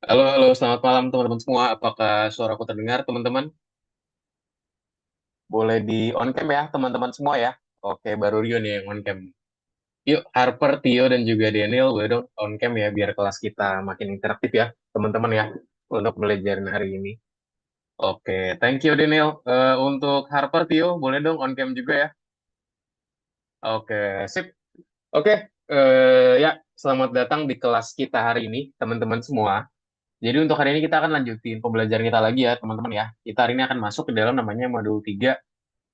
Halo, halo, selamat malam teman-teman semua. Apakah suaraku terdengar, teman-teman? Boleh di on cam ya, teman-teman semua ya. Oke, baru Rio nih yang on cam. Yuk, Harper, Tio, dan juga Daniel, boleh dong on cam ya, biar kelas kita makin interaktif ya, teman-teman ya, untuk belajar hari ini. Oke, thank you Daniel. Untuk Harper, Tio, boleh dong on cam juga ya. Oke, sip. Oke, ya, selamat datang di kelas kita hari ini, teman-teman semua. Jadi untuk hari ini kita akan lanjutin pembelajaran kita lagi ya, teman-teman ya. Kita hari ini akan masuk ke dalam namanya modul 3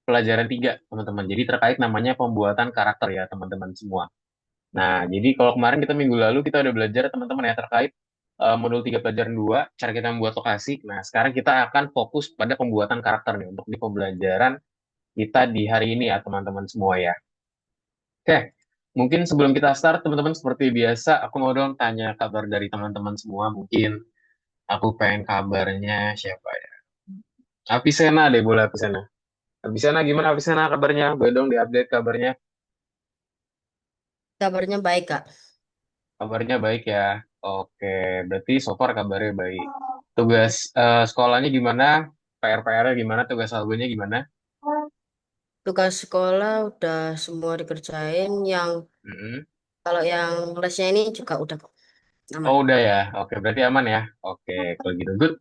pelajaran 3 teman-teman. Jadi terkait namanya pembuatan karakter ya, teman-teman semua. Nah, jadi kalau kemarin kita minggu lalu kita udah belajar teman-teman ya terkait modul 3 pelajaran 2 cara kita membuat lokasi. Nah, sekarang kita akan fokus pada pembuatan karakter nih untuk di pembelajaran kita di hari ini ya, teman-teman semua ya. Oke, mungkin sebelum kita start, teman-teman seperti biasa, aku mau dong tanya kabar dari teman-teman semua. Mungkin aku pengen kabarnya siapa ya? Apisena deh, boleh Apisena. Apisena gimana Apisena kabarnya? Boleh dong diupdate kabarnya. Kabarnya baik, Kak. Kabarnya baik ya. Oke, berarti so far kabarnya baik. Tugas sekolahnya gimana? PR-nya gimana? Tugas algonya gimana? Tugas sekolah udah semua dikerjain. Mm-mm. Kalau yang lesnya ini juga udah kok, aman. Oh udah ya. Oke, berarti aman ya. Oke, kalau gitu good.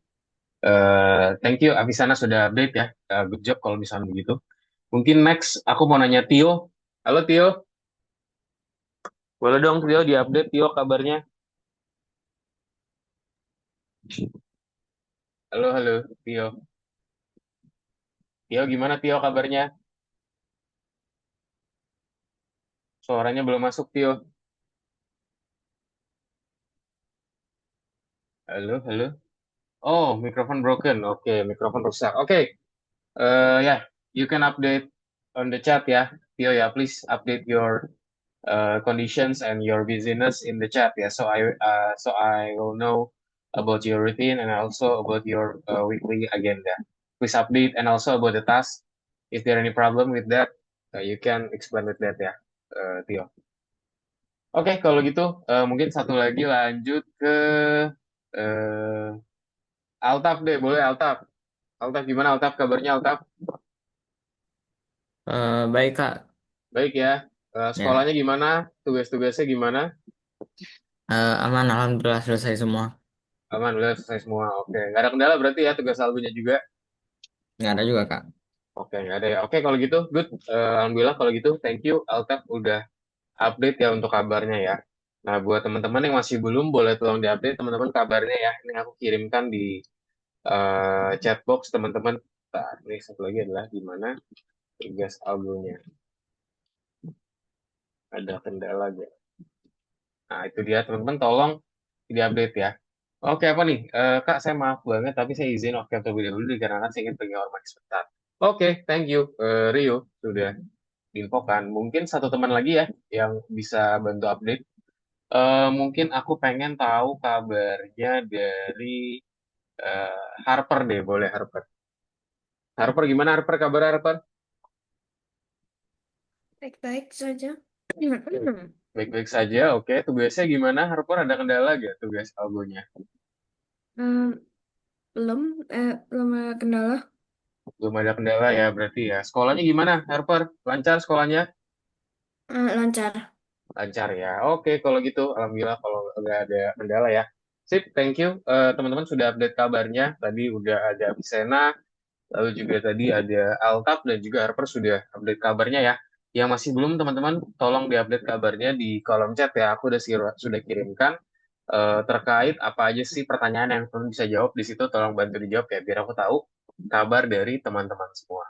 Thank you Apisana sudah update ya. Good job kalau misalnya begitu. Mungkin next aku mau nanya Tio. Halo Tio, boleh dong Tio diupdate Tio kabarnya. Halo, halo Tio. Tio gimana Tio kabarnya? Suaranya belum masuk Tio. Halo, halo. Oh, mikrofon broken. Oke, mikrofon rusak. Oke, yeah, you can update on the chat ya, Tio ya. Please update your conditions and your busyness in the chat ya. So I will know about your routine and also about your weekly agenda. Please update and also about the task. Is there any problem with that? You can explain with that ya, Tio. Oke, kalau gitu mungkin satu lagi lanjut ke uh, Altaf deh, boleh Altaf. Altaf gimana Altaf kabarnya Altaf? Baik, Kak. Baik ya. Ya, Sekolahnya gimana? Tugas-tugasnya gimana? aman. Alhamdulillah selesai semua. Aman, udah selesai semua. Oke, nggak ada kendala berarti ya tugas algonya juga. Nggak ada juga, Kak. Oke, nggak ada ya. Oke, kalau gitu, good. Alhamdulillah kalau gitu, thank you Altaf udah update ya untuk kabarnya ya. Nah, buat teman-teman yang masih belum, boleh tolong diupdate teman-teman kabarnya ya. Ini aku kirimkan di chat box teman-teman. Nah, ini satu lagi adalah gimana tugas algonya. Ada kendala aja. Nah, itu dia teman-teman, tolong diupdate ya. Oke, apa nih? Kak, saya maaf banget, tapi saya izin oke terlebih dahulu dikarenakan saya ingin pergi hormat sebentar. Oke, thank you, Rio, sudah diinfokan. Mungkin satu teman lagi ya yang bisa bantu update. Mungkin aku pengen tahu kabarnya dari Harper deh, boleh Harper. Harper gimana Harper, kabar Harper? Baik-baik saja. Baik-baik saja, oke. Tugasnya gimana Harper? Ada kendala gak tugas algonya? Hmm, belum, belum ada kendala. Belum ada kendala ya berarti ya. Sekolahnya gimana Harper? Lancar sekolahnya? Lancar. Lancar ya. Oke, kalau gitu, alhamdulillah kalau nggak ada kendala ya. Sip, thank you. Teman-teman sudah update kabarnya. Tadi udah ada Visena, lalu juga tadi ada Altaf dan juga Harper sudah update kabarnya ya. Yang masih belum, teman-teman, tolong diupdate kabarnya di kolom chat ya. Aku sudah kirimkan terkait apa aja sih pertanyaan yang teman bisa jawab di situ. Tolong bantu dijawab ya, biar aku tahu kabar dari teman-teman semua.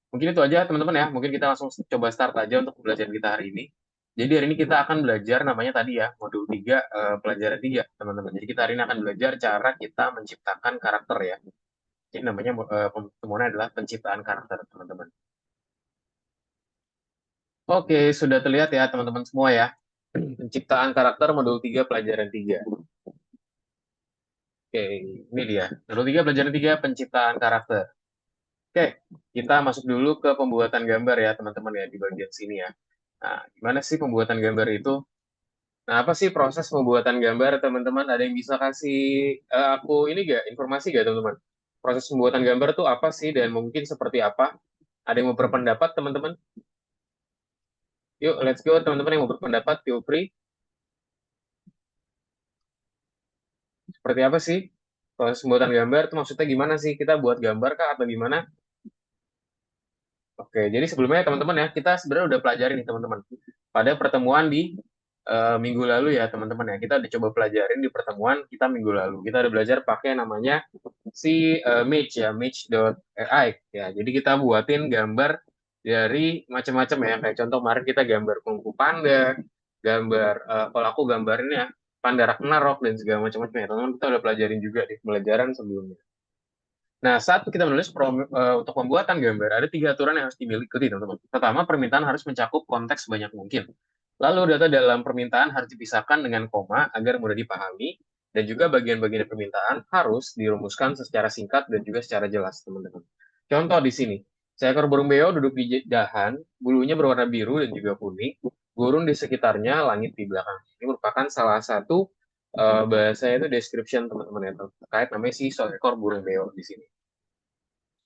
Mungkin itu aja teman-teman ya. Mungkin kita langsung coba start aja untuk pembelajaran kita hari ini. Jadi hari ini kita akan belajar namanya tadi ya, modul 3 pelajaran 3 teman-teman. Jadi kita hari ini akan belajar cara kita menciptakan karakter ya. Jadi namanya pertemuan adalah penciptaan karakter teman-teman. Oke, sudah terlihat ya teman-teman semua ya. Penciptaan karakter modul 3 pelajaran 3. Oke, ini dia. Modul 3 pelajaran 3 penciptaan karakter. Oke, kita masuk dulu ke pembuatan gambar ya teman-teman ya di bagian sini ya. Nah, gimana sih pembuatan gambar itu? Nah, apa sih proses pembuatan gambar, teman-teman? Ada yang bisa kasih aku ini gak, informasi gak, teman-teman? Proses pembuatan gambar tuh apa sih dan mungkin seperti apa? Ada yang mau berpendapat, teman-teman? Yuk, let's go, teman-teman yang mau berpendapat, feel free. Seperti apa sih proses pembuatan gambar? Itu maksudnya gimana sih? Kita buat gambar kah atau gimana? Oke, jadi sebelumnya teman-teman ya, kita sebenarnya udah pelajarin nih teman-teman. Pada pertemuan di minggu lalu ya teman-teman ya, kita udah coba pelajarin di pertemuan kita minggu lalu. Kita udah belajar pakai namanya si Mage ya, Mage.ai ya. Jadi kita buatin gambar dari macam-macam ya. Kayak contoh kemarin kita gambar Kung Fu Panda, gambar kalau aku gambarnya Panda Ragnarok dan segala macam-macam ya. Teman-teman kita udah pelajarin juga di pelajaran sebelumnya. Nah, saat kita menulis untuk pembuatan gambar, ada tiga aturan yang harus dimiliki, teman-teman. Pertama, permintaan harus mencakup konteks sebanyak mungkin. Lalu, data dalam permintaan harus dipisahkan dengan koma agar mudah dipahami, dan juga bagian-bagian permintaan harus dirumuskan secara singkat dan juga secara jelas, teman-teman. Contoh di sini, seekor burung beo duduk di dahan, bulunya berwarna biru dan juga kuning, burung di sekitarnya, langit di belakang. Ini merupakan salah satu bahasa itu description teman-teman ya terkait namanya si seekor burung beo di sini.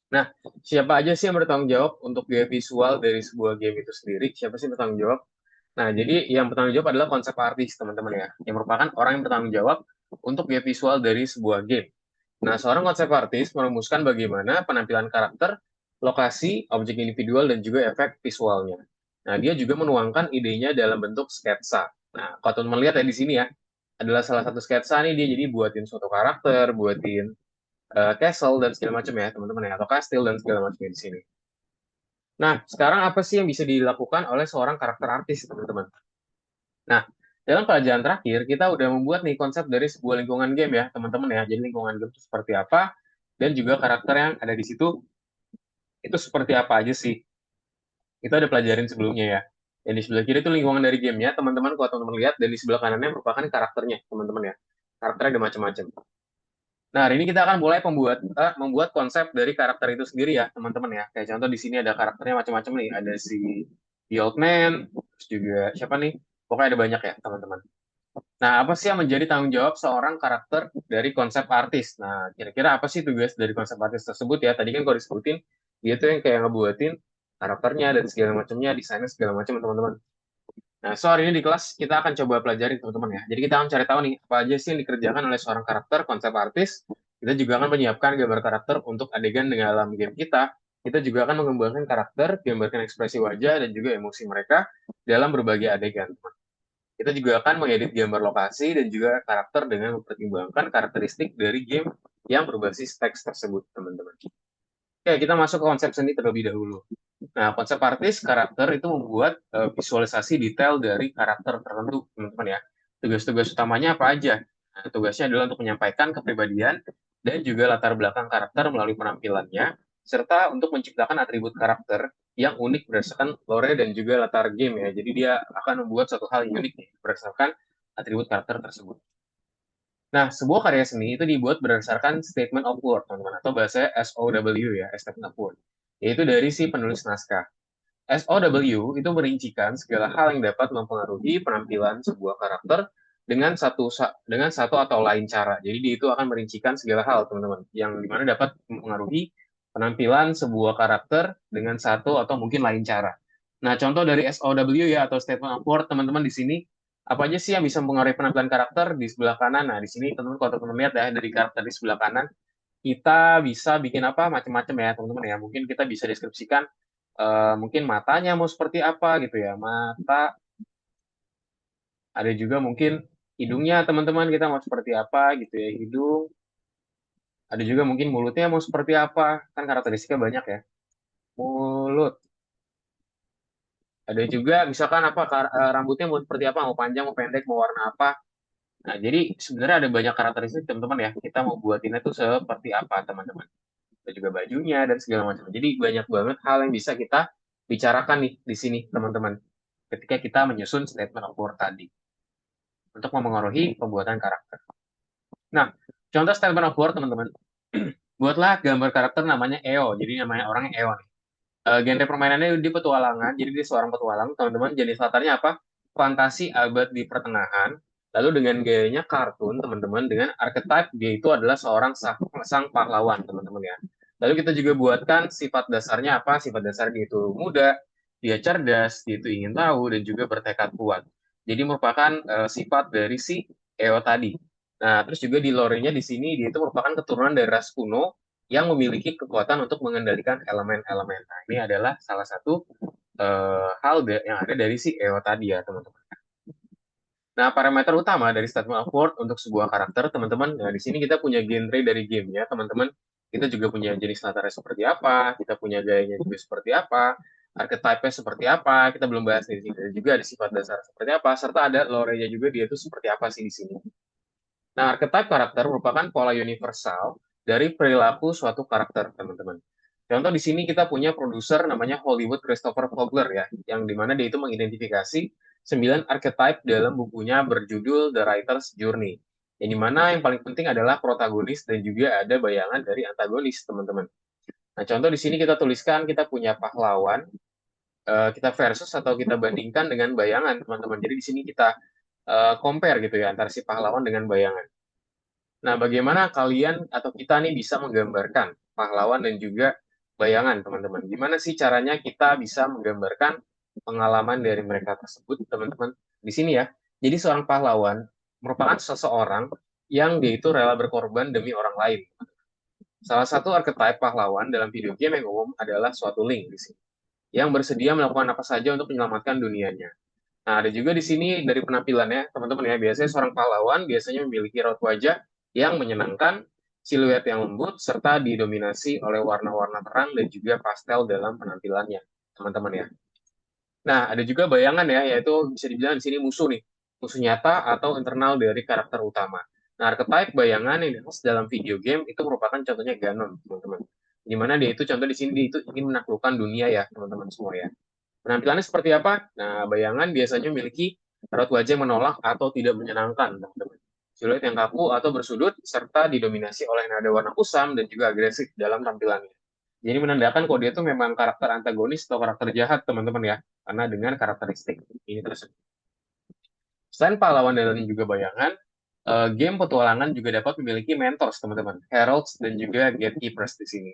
Nah, siapa aja sih yang bertanggung jawab untuk gaya visual dari sebuah game itu sendiri? Siapa sih yang bertanggung jawab? Nah, jadi yang bertanggung jawab adalah konsep artis, teman-teman ya, yang merupakan orang yang bertanggung jawab untuk gaya visual dari sebuah game. Nah, seorang konsep artis merumuskan bagaimana penampilan karakter, lokasi, objek individual, dan juga efek visualnya. Nah, dia juga menuangkan idenya dalam bentuk sketsa. Nah, kalau teman-teman lihat ya di sini ya, adalah salah satu sketsa nih, dia jadi buatin suatu karakter, buatin castle dan segala macam ya teman-teman ya atau kastil dan segala macam di sini. Nah, sekarang apa sih yang bisa dilakukan oleh seorang karakter artis teman-teman? Nah, dalam pelajaran terakhir kita udah membuat nih konsep dari sebuah lingkungan game ya teman-teman ya. Jadi lingkungan game itu seperti apa dan juga karakter yang ada di situ itu seperti apa aja sih. Kita udah pelajarin sebelumnya ya. Dan di sebelah kiri itu lingkungan dari gamenya, teman-teman kalau teman-teman lihat, dan di sebelah kanannya merupakan karakternya, teman-teman ya. Karakternya ada macam-macam. Nah, hari ini kita akan mulai membuat konsep dari karakter itu sendiri ya, teman-teman ya. Kayak contoh di sini ada karakternya macam-macam nih. Ada si The Old Man, terus juga siapa nih? Pokoknya ada banyak ya, teman-teman. Nah, apa sih yang menjadi tanggung jawab seorang karakter dari konsep artis? Nah, kira-kira apa sih tugas dari konsep artis tersebut ya? Tadi kan kalau disebutin, dia tuh yang kayak ngebuatin karakternya dan segala macamnya, desainnya segala macam, teman-teman. Nah, so hari ini di kelas kita akan coba pelajari teman-teman ya. Jadi kita akan cari tahu nih apa aja sih yang dikerjakan oleh seorang karakter konsep artis. Kita juga akan menyiapkan gambar karakter untuk adegan dengan dalam game kita. Kita juga akan mengembangkan karakter, gambarkan ekspresi wajah dan juga emosi mereka dalam berbagai adegan. Kita juga akan mengedit gambar lokasi dan juga karakter dengan mempertimbangkan karakteristik dari game yang berbasis teks tersebut, teman-teman. Oke, kita masuk ke konsep seni terlebih dahulu. Nah, konsep artis karakter itu membuat visualisasi detail dari karakter tertentu, teman-teman ya. Tugas-tugas utamanya apa aja? Nah, tugasnya adalah untuk menyampaikan kepribadian dan juga latar belakang karakter melalui penampilannya, serta untuk menciptakan atribut karakter yang unik berdasarkan lore dan juga latar game ya. Jadi dia akan membuat suatu hal yang unik nih, berdasarkan atribut karakter tersebut. Nah, sebuah karya seni itu dibuat berdasarkan statement of work, teman-teman, atau bahasa SOW ya, statement of work, yaitu dari si penulis naskah. SOW itu merincikan segala hal yang dapat mempengaruhi penampilan sebuah karakter dengan satu atau lain cara. Jadi dia itu akan merincikan segala hal, teman-teman, yang dimana dapat mempengaruhi penampilan sebuah karakter dengan satu atau mungkin lain cara. Nah, contoh dari SOW ya atau statement of work, teman-teman di sini apa aja sih yang bisa mempengaruhi penampilan karakter di sebelah kanan? Nah, di sini teman-teman kalau teman-teman lihat ya dari karakter di sebelah kanan, kita bisa bikin apa macam-macam ya, teman-teman ya. Mungkin kita bisa deskripsikan mungkin matanya mau seperti apa gitu ya. Mata, ada juga mungkin hidungnya teman-teman kita mau seperti apa gitu ya. Hidung, ada juga mungkin mulutnya mau seperti apa. Kan karakteristiknya banyak ya. Mulut. Ada juga misalkan apa rambutnya mau seperti apa, mau panjang, mau pendek, mau warna apa. Nah, jadi sebenarnya ada banyak karakteristik teman-teman ya. Kita mau buatinnya tuh seperti apa teman-teman. Ada juga bajunya dan segala macam. Jadi banyak banget hal yang bisa kita bicarakan nih di sini teman-teman. Ketika kita menyusun statement of work tadi untuk mempengaruhi pembuatan karakter. Nah, contoh statement of work teman-teman. Buatlah gambar karakter namanya EO. Jadi namanya orangnya EO nih. Genre permainannya di petualangan. Jadi dia seorang petualang. Teman-teman jenis latarnya apa? fantasi abad di pertengahan, lalu dengan gayanya kartun, teman-teman, dengan archetype dia itu adalah seorang sang pahlawan, teman-teman ya. Lalu kita juga buatkan sifat dasarnya apa? Sifat dasar dia itu muda, dia cerdas, dia itu ingin tahu, dan juga bertekad kuat. Jadi merupakan sifat dari si Eo tadi. Nah, terus juga di lore-nya di sini dia itu merupakan keturunan dari ras kuno yang memiliki kekuatan untuk mengendalikan elemen-elemen. Nah, ini adalah salah satu hal yang ada dari si EO tadi ya, teman-teman. Nah, parameter utama dari statement of worth untuk sebuah karakter, teman-teman, nah di sini kita punya genre dari game ya, teman-teman. Kita juga punya jenis latarnya seperti apa, kita punya gayanya juga seperti apa, archetype-nya seperti apa, kita belum bahas di sini. Dan juga ada sifat dasar seperti apa, serta ada lore-nya juga dia itu seperti apa sih di sini. Nah, archetype karakter merupakan pola universal dari perilaku suatu karakter, teman-teman. Contoh di sini kita punya produser namanya Hollywood Christopher Vogler ya, yang dimana dia itu mengidentifikasi 9 archetype dalam bukunya berjudul The Writer's Journey. Yang dimana yang paling penting adalah protagonis dan juga ada bayangan dari antagonis, teman-teman. Nah, contoh di sini kita tuliskan kita punya pahlawan, kita versus atau kita bandingkan dengan bayangan, teman-teman. Jadi di sini kita compare gitu ya antara si pahlawan dengan bayangan. Nah, bagaimana kalian atau kita nih bisa menggambarkan pahlawan dan juga bayangan, teman-teman? Gimana sih caranya kita bisa menggambarkan pengalaman dari mereka tersebut, teman-teman? Di sini ya. Jadi seorang pahlawan merupakan seseorang yang dia itu rela berkorban demi orang lain. Salah satu archetype pahlawan dalam video game yang umum adalah suatu Link di sini, yang bersedia melakukan apa saja untuk menyelamatkan dunianya. Nah, ada juga di sini dari penampilannya, teman-teman ya. Biasanya seorang pahlawan biasanya memiliki raut wajah yang menyenangkan, siluet yang lembut, serta didominasi oleh warna-warna terang dan juga pastel dalam penampilannya, teman-teman ya. Nah, ada juga bayangan ya, yaitu bisa dibilang di sini musuh nih. Musuh nyata atau internal dari karakter utama. Nah, archetype bayangan yang dibahas dalam video game itu merupakan contohnya Ganon, teman-teman. Di mana dia itu contoh di sini dia itu ingin menaklukkan dunia ya, teman-teman semua ya. Penampilannya seperti apa? Nah, bayangan biasanya memiliki raut wajah yang menolak atau tidak menyenangkan, teman-teman. Siluet yang kaku atau bersudut, serta didominasi oleh nada warna kusam dan juga agresif dalam tampilannya. Jadi menandakan kalau dia itu memang karakter antagonis atau karakter jahat, teman-teman ya. Karena dengan karakteristik ini tersebut. Selain pahlawan dan juga bayangan, game petualangan juga dapat memiliki mentors, teman-teman. Heralds dan juga gatekeepers di sini.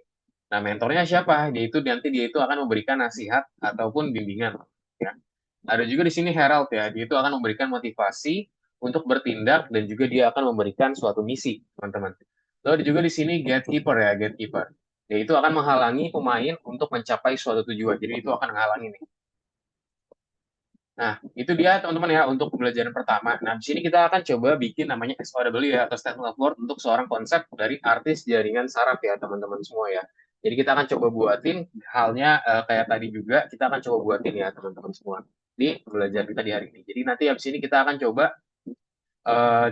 Nah, mentornya siapa? Dia itu akan memberikan nasihat ataupun bimbingan. Ya. Ada juga di sini Herald ya, dia itu akan memberikan motivasi untuk bertindak dan juga dia akan memberikan suatu misi, teman-teman. Lalu ada juga di sini gatekeeper ya, gatekeeper. Dia itu akan menghalangi pemain untuk mencapai suatu tujuan. Jadi itu akan menghalangi nih. Nah, itu dia teman-teman ya untuk pembelajaran pertama. Nah, di sini kita akan coba bikin namanya SOW ya atau Statement of Work untuk seorang konsep dari artis jaringan saraf ya teman-teman semua ya. Jadi kita akan coba buatin halnya kayak tadi juga kita akan coba buatin ya teman-teman semua di pembelajaran kita di hari ini. Jadi nanti habis ini kita akan coba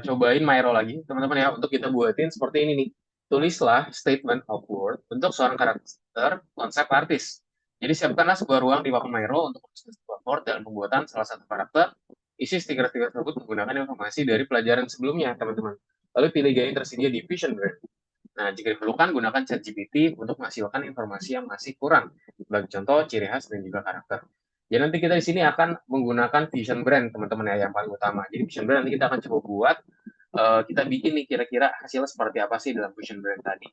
cobain Myro lagi teman-teman ya untuk kita buatin seperti ini nih. Tulislah statement of work untuk seorang karakter konsep artis. Jadi siapkanlah sebuah ruang di Wacom Myro untuk menulis sebuah word dalam pembuatan salah satu karakter. Isi stiker-stiker tersebut menggunakan informasi dari pelajaran sebelumnya, teman-teman. Lalu pilih gaya yang tersedia di Vision Brand. Nah, jika diperlukan, gunakan ChatGPT untuk menghasilkan informasi yang masih kurang, sebagai contoh, ciri khas, dan juga karakter. Jadi nanti kita di sini akan menggunakan Vision Brand, teman-teman ya, yang paling utama. Jadi Vision Brand nanti kita akan coba buat, kita bikin nih kira-kira hasilnya seperti apa sih dalam Vision Brand tadi.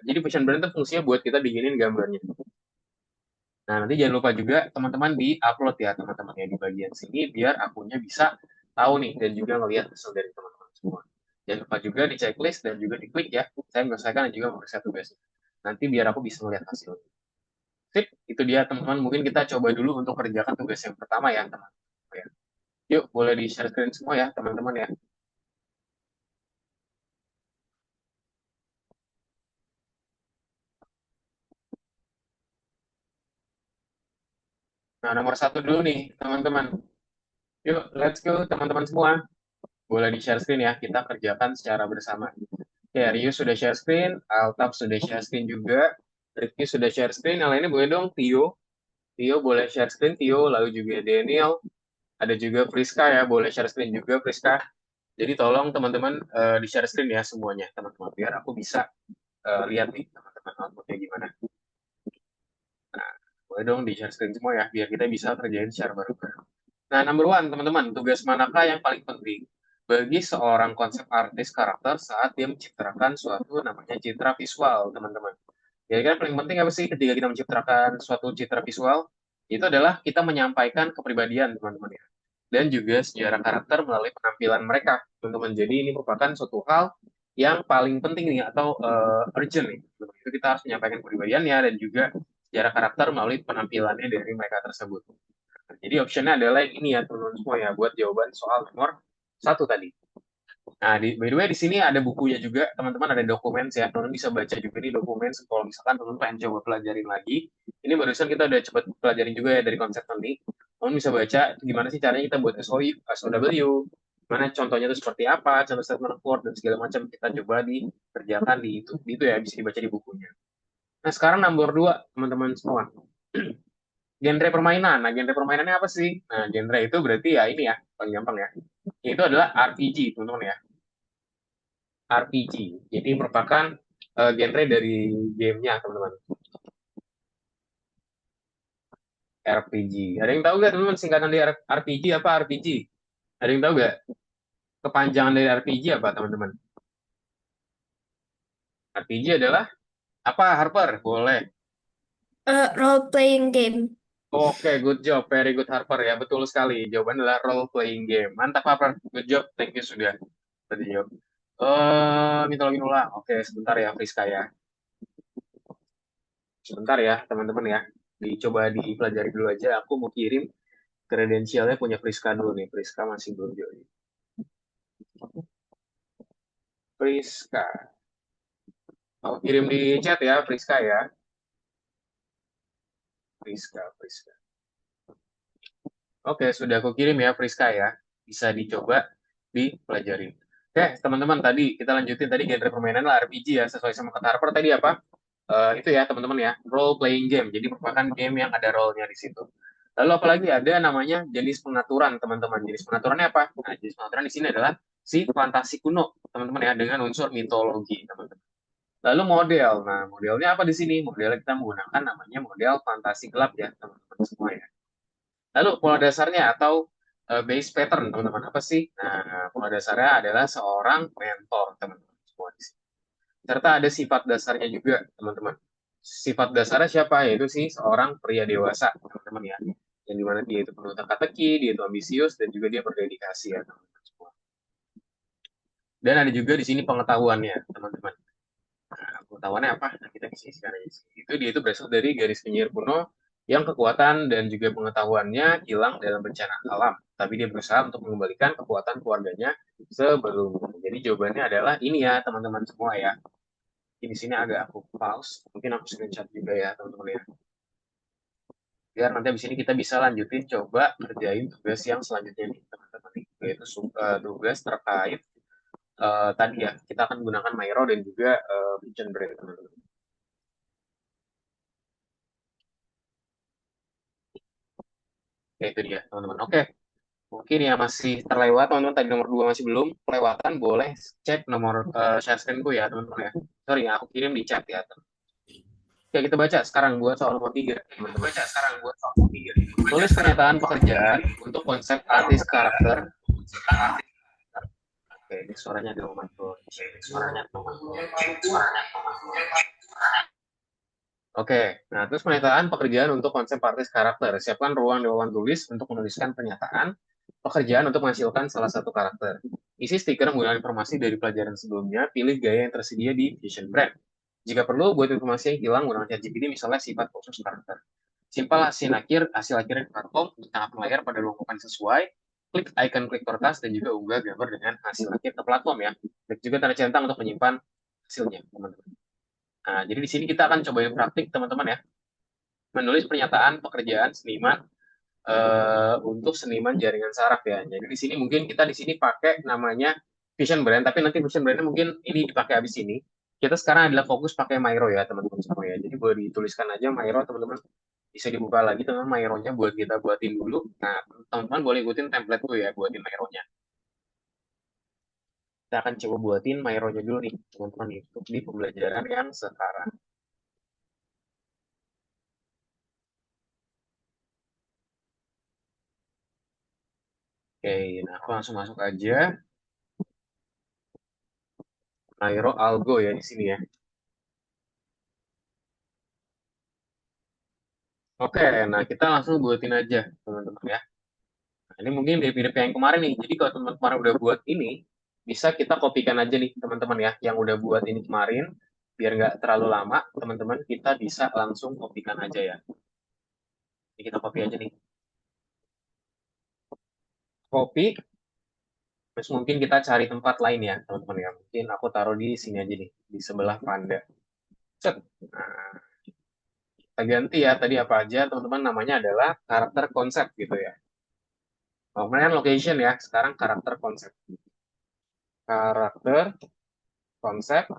Jadi Vision Brand itu fungsinya buat kita bikinin gambarnya. Nah, nanti jangan lupa juga teman-teman di-upload ya, teman-teman ya, di bagian sini, biar akunnya bisa tahu nih, dan juga ngelihat hasil dari teman-teman semua. Jangan lupa juga di checklist dan juga diklik ya. Saya menyelesaikan dan juga mempersiap tugasnya. Nanti biar aku bisa melihat hasilnya. Sip, itu dia teman-teman. Mungkin kita coba dulu untuk kerjakan tugas yang pertama ya, teman-teman. Ya. Yuk, boleh di-share screen semua ya, teman-teman ya. Nah, nomor satu dulu nih, teman-teman. Yuk, let's go, teman-teman semua. Boleh di-share screen ya, kita kerjakan secara bersama. Ya, Rio sudah share screen, Altaf sudah share screen juga, Rifki sudah share screen, yang lainnya boleh dong, Tio boleh share screen, Tio, lalu juga Daniel, ada juga Friska ya, boleh share screen juga Friska. Jadi tolong teman-teman di-share screen ya semuanya, teman-teman, biar aku bisa lihat nih teman-teman outputnya gimana. Nah, boleh dong di-share screen semua ya, biar kita bisa kerjain secara bareng-bareng. Nah, number one, teman-teman, tugas manakah yang paling penting bagi seorang konsep artis karakter saat dia menciptakan suatu namanya citra visual, teman-teman? Jadi kan paling penting apa sih ketika kita menciptakan suatu citra visual? Itu adalah kita menyampaikan kepribadian, teman-teman ya. Dan juga sejarah karakter melalui penampilan mereka, teman-teman. Jadi ini merupakan suatu hal yang paling penting nih atau urgent nih. Itu kita harus menyampaikan kepribadiannya dan juga sejarah karakter melalui penampilannya dari mereka tersebut. Jadi optionnya adalah yang ini ya teman-teman semua ya buat jawaban soal nomor satu tadi. Nah, by the way di sini ada bukunya juga, teman-teman ada dokumen ya, teman-teman bisa baca juga nih dokumen kalau misalkan teman-teman pengen coba pelajarin lagi. Ini barusan kita udah cepet pelajarin juga ya dari konsep tadi. Teman bisa baca gimana sih caranya kita buat SOW, gimana contohnya itu seperti apa, contoh statement of work dan segala macam kita coba dikerjakan di itu ya bisa dibaca di bukunya. Nah, sekarang nomor dua, teman-teman semua. Genre permainan. Nah, genre permainannya apa sih? Nah, genre itu berarti ya ini ya, paling gampang ya. Itu adalah RPG, teman-teman ya. RPG. Jadi merupakan genre dari gamenya, teman-teman. RPG. Ada yang tahu nggak, teman-teman, singkatan dari RPG apa RPG? Ada yang tahu nggak? Kepanjangan dari RPG apa, teman-teman? RPG adalah apa, Harper? Boleh. Role playing game. Oke, good job. Very good, Harper ya. Betul sekali. Jawaban adalah role playing game. Mantap, Harper. Good job. Thank you sudah tadi jawab. Mitologi ulang. Oke, sebentar ya, Friska ya. Sebentar ya, teman-teman ya. Dicoba dipelajari dulu aja. Aku mau kirim kredensialnya punya Friska dulu nih. Friska masih belum join. Friska. Aku kirim di chat ya, Friska ya. Friska. Oke, sudah aku kirim ya, Friska ya. Bisa dicoba dipelajari. Oke, teman-teman, tadi kita lanjutin tadi genre permainan lah RPG ya, sesuai sama kata Harper tadi apa? Itu ya, teman-teman ya, role playing game. Jadi merupakan game yang ada role-nya di situ. Lalu apalagi ada namanya jenis pengaturan, teman-teman. Jenis pengaturannya apa? Nah, jenis pengaturan di sini adalah si fantasi kuno, teman-teman ya, dengan unsur mitologi, teman-teman. Lalu model. Nah, modelnya apa di sini? Modelnya kita menggunakan namanya model fantasi gelap ya, teman-teman semua ya. Lalu pola dasarnya atau base pattern, teman-teman, apa sih? Nah, pola dasarnya adalah seorang mentor, teman-teman semua di sini. Serta ada sifat dasarnya juga, teman-teman. Sifat dasarnya siapa? Yaitu sih seorang pria dewasa, teman-teman ya. Yang dimana dia itu penuh teka-teki, dia itu ambisius, dan juga dia berdedikasi ya, teman-teman semua. Dan ada juga di sini pengetahuannya, teman-teman. Nah, pengetahuannya apa? Nah, kita sisihkan aja. Itu dia itu berasal dari garis penyihir kuno yang kekuatan dan juga pengetahuannya hilang dalam bencana alam. Tapi dia berusaha untuk mengembalikan kekuatan keluarganya sebelumnya. Jadi jawabannya adalah ini ya, teman-teman semua ya. Di sini agak aku pause. Mungkin aku screenshot juga ya, teman-teman ya. Biar nanti abis ini kita bisa lanjutin coba kerjain tugas yang selanjutnya nih, teman-teman. Yaitu tugas terkait tadi ya, kita akan gunakan Mairo dan juga Vision Brain, teman-teman. Ya, itu dia, teman-teman. Oke, mungkin ya masih terlewat, teman-teman. Tadi nomor 2 masih belum kelewatan, boleh cek nomor share screen-ku ya, teman-teman ya. Sorry, ya, aku kirim di chat ya. Oke, kita baca sekarang buat soal nomor 3, teman-teman. Tulis pernyataan pekerjaan untuk konsep artis karakter. Oke, ini suaranya ada Oman tuh. Oke, nah terus pernyataan pekerjaan untuk konsep artis karakter. Siapkan ruang di papan tulis untuk menuliskan pernyataan pekerjaan untuk menghasilkan salah satu karakter. Isi stiker menggunakan informasi dari pelajaran sebelumnya, pilih gaya yang tersedia di Vision Brand. Jika perlu, buat informasi yang hilang menggunakan ChatGPT, misalnya sifat khusus karakter. Simpel hasil akhirnya di platform, tengah layar pada ruang papan sesuai, klik icon klik kertas, dan juga unggah gambar dengan hasil akhir ke platform ya. Klik juga tanda centang untuk menyimpan hasilnya, teman-teman. Nah, jadi di sini kita akan cobain praktik, teman-teman ya. Menulis pernyataan pekerjaan seniman untuk seniman jaringan saraf ya. Jadi di sini mungkin kita di sini pakai namanya Vision Brand, tapi nanti Vision Brandnya mungkin ini dipakai habis ini. Kita sekarang adalah fokus pakai Mairo ya, teman-teman semua ya. Jadi boleh dituliskan aja Mairo, teman-teman. Bisa dibuka lagi teman-teman Maironya buat kita buatin dulu. Nah, teman-teman boleh ikutin template tuh ya, buatin Maironya. Kita akan coba buatin Maironya dulu nih, teman-teman, itu di pembelajaran yang sekarang. Oke, nah aku langsung masuk aja. Nairo Algo ya di sini ya. Oke, nah kita langsung buatin aja teman-teman ya. Nah, ini mungkin mirip-mirip yang kemarin nih. Jadi kalau teman-teman kemarin udah buat ini, bisa kita kopikan aja nih teman-teman ya, yang udah buat ini kemarin, biar nggak terlalu lama, teman-teman kita bisa langsung kopikan aja ya. Jadi kita copy aja nih. Copy, terus mungkin kita cari tempat lain ya teman-teman ya. Mungkin aku taruh di sini aja nih, di sebelah Panda. Set. Nah, kita ganti ya, tadi apa aja teman-teman namanya adalah karakter konsep gitu ya. Oh, kemarin location ya, sekarang karakter konsep. Karakter konsep.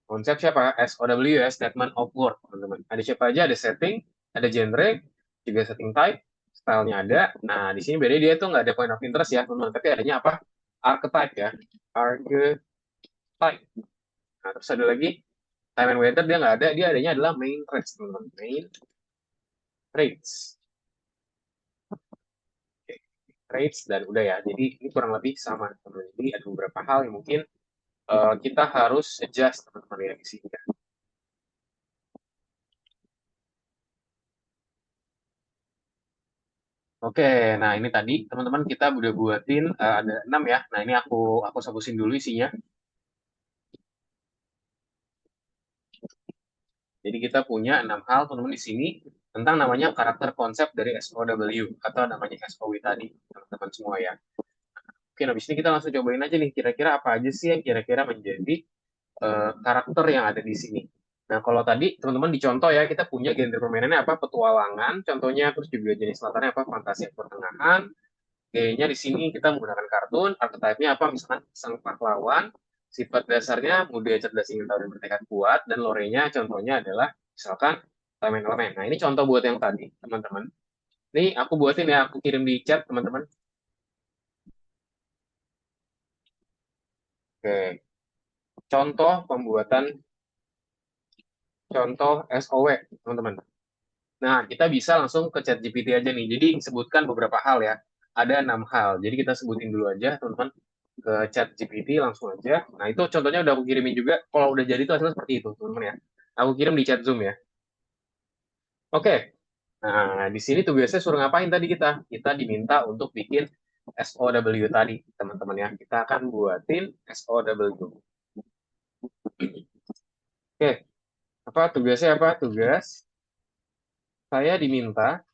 Konsep siapa? SOW ya, Statement of Work, teman-teman. Ada siapa aja? Ada setting, ada genre, juga setting type, stylenya ada. Nah, di sini beda dia tuh nggak ada point of interest ya, teman-teman. Tapi adanya apa? Archetype ya. Archetype. Nah, terus ada lagi, time and weather dia nggak ada. Dia adanya adalah main traits, teman-teman. Main traits. Oke. Traits dan udah ya. Jadi ini kurang lebih sama, teman-teman. Jadi ada beberapa hal yang mungkin kita harus adjust, teman-teman ya, di sini. Oke, nah ini tadi teman-teman kita udah buatin ada 6 ya. Nah ini aku sabusin dulu isinya. Jadi kita punya 6 hal teman-teman di sini tentang namanya karakter konsep dari SOW atau namanya SOW tadi teman-teman semua ya. Oke, habis ini kita langsung cobain aja nih kira-kira apa aja sih yang kira-kira menjadi karakter yang ada di sini. Nah kalau tadi teman-teman dicontoh ya kita punya genre permainannya apa petualangan contohnya terus juga jenis latarnya apa fantasi pertengahan. Gayanya di sini kita menggunakan kartun, archetype-nya apa? Misalkan sang pahlawan, sifat dasarnya muda, cerdas, ingin tahu, dan bertekad kuat, dan lore-nya contohnya adalah misalkan elemen-elemen. Nah, ini contoh buat yang tadi, teman-teman. Ini aku buatin ya, aku kirim di chat, teman-teman. Oke, contoh pembuatan contoh SOW, teman-teman. Nah, kita bisa langsung ke chat GPT aja nih. Jadi, sebutkan beberapa hal ya. Ada 6 hal. Jadi, kita sebutin dulu aja, teman-teman. Ke chat GPT langsung aja. Nah, itu contohnya udah aku kirimin juga. Kalau udah jadi itu hasilnya seperti itu, teman-teman ya. Aku kirim di chat Zoom ya. Oke. Nah, di sini tugasnya suruh ngapain tadi kita? Kita diminta untuk bikin SOW tadi, teman-teman ya. Kita akan buatin SOW. Oke. Apa tugasnya apa? Tugas saya diminta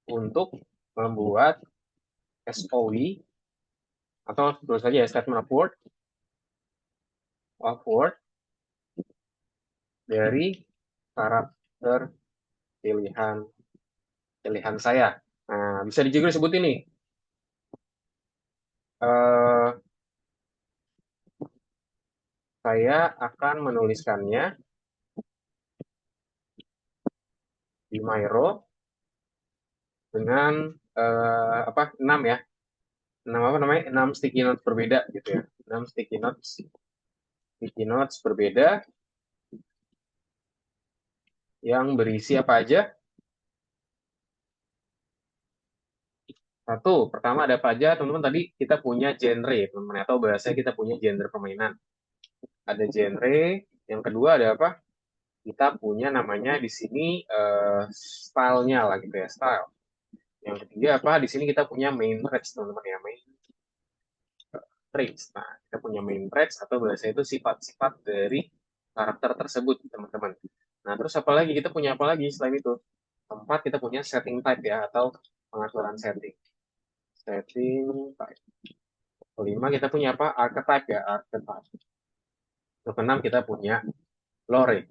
untuk membuat SOW atau terus saja ya, statement of work dari karakter pilihan pilihan saya. Nah, bisa juga disebutin nih. Eh, saya akan menuliskannya di Mairo dengan apa 6 ya. 6 apa namanya? 6 sticky notes berbeda gitu ya. 6 sticky notes berbeda yang berisi apa aja? Satu, pertama ada apa aja? Teman-teman tadi kita punya genre, teman-teman atau bahasa kita punya genre permainan. Ada genre. Yang kedua ada apa? Kita punya namanya di sini stylenya lah gitu ya, style. Yang ketiga apa? Di sini kita punya main traits teman-teman ya, main traits. Nah, kita punya main traits atau bahasa itu sifat-sifat dari karakter tersebut teman-teman. Nah, terus apa lagi? Kita punya apa lagi selain itu? Keempat, kita punya setting type ya atau pengaturan setting. Setting type. Kelima, kita punya apa? Archetype ya, archetype. Untuk keenam, kita punya lore.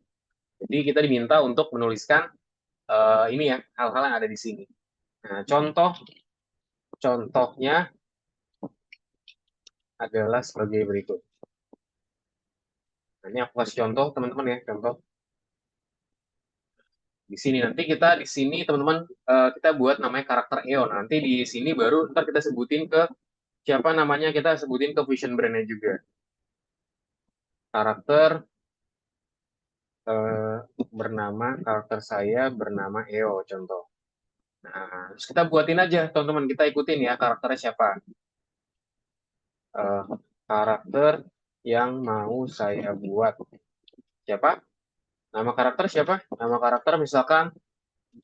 Jadi kita diminta untuk menuliskan ini ya, hal-hal yang ada di sini. Nah, contohnya adalah sebagai berikut. Nah, ini aku kasih contoh teman-teman ya, contoh di sini nanti kita di sini teman-teman kita buat namanya karakter Eon. Nanti di sini baru ntar kita sebutin ke siapa namanya kita sebutin ke vision brandnya juga. Karakter eh, karakter saya bernama EO contoh. Nah, terus kita buatin aja, teman-teman. Kita ikutin ya karakternya siapa. Eh, karakter yang mau saya buat. Siapa? Nama karakter siapa? Nama karakter misalkan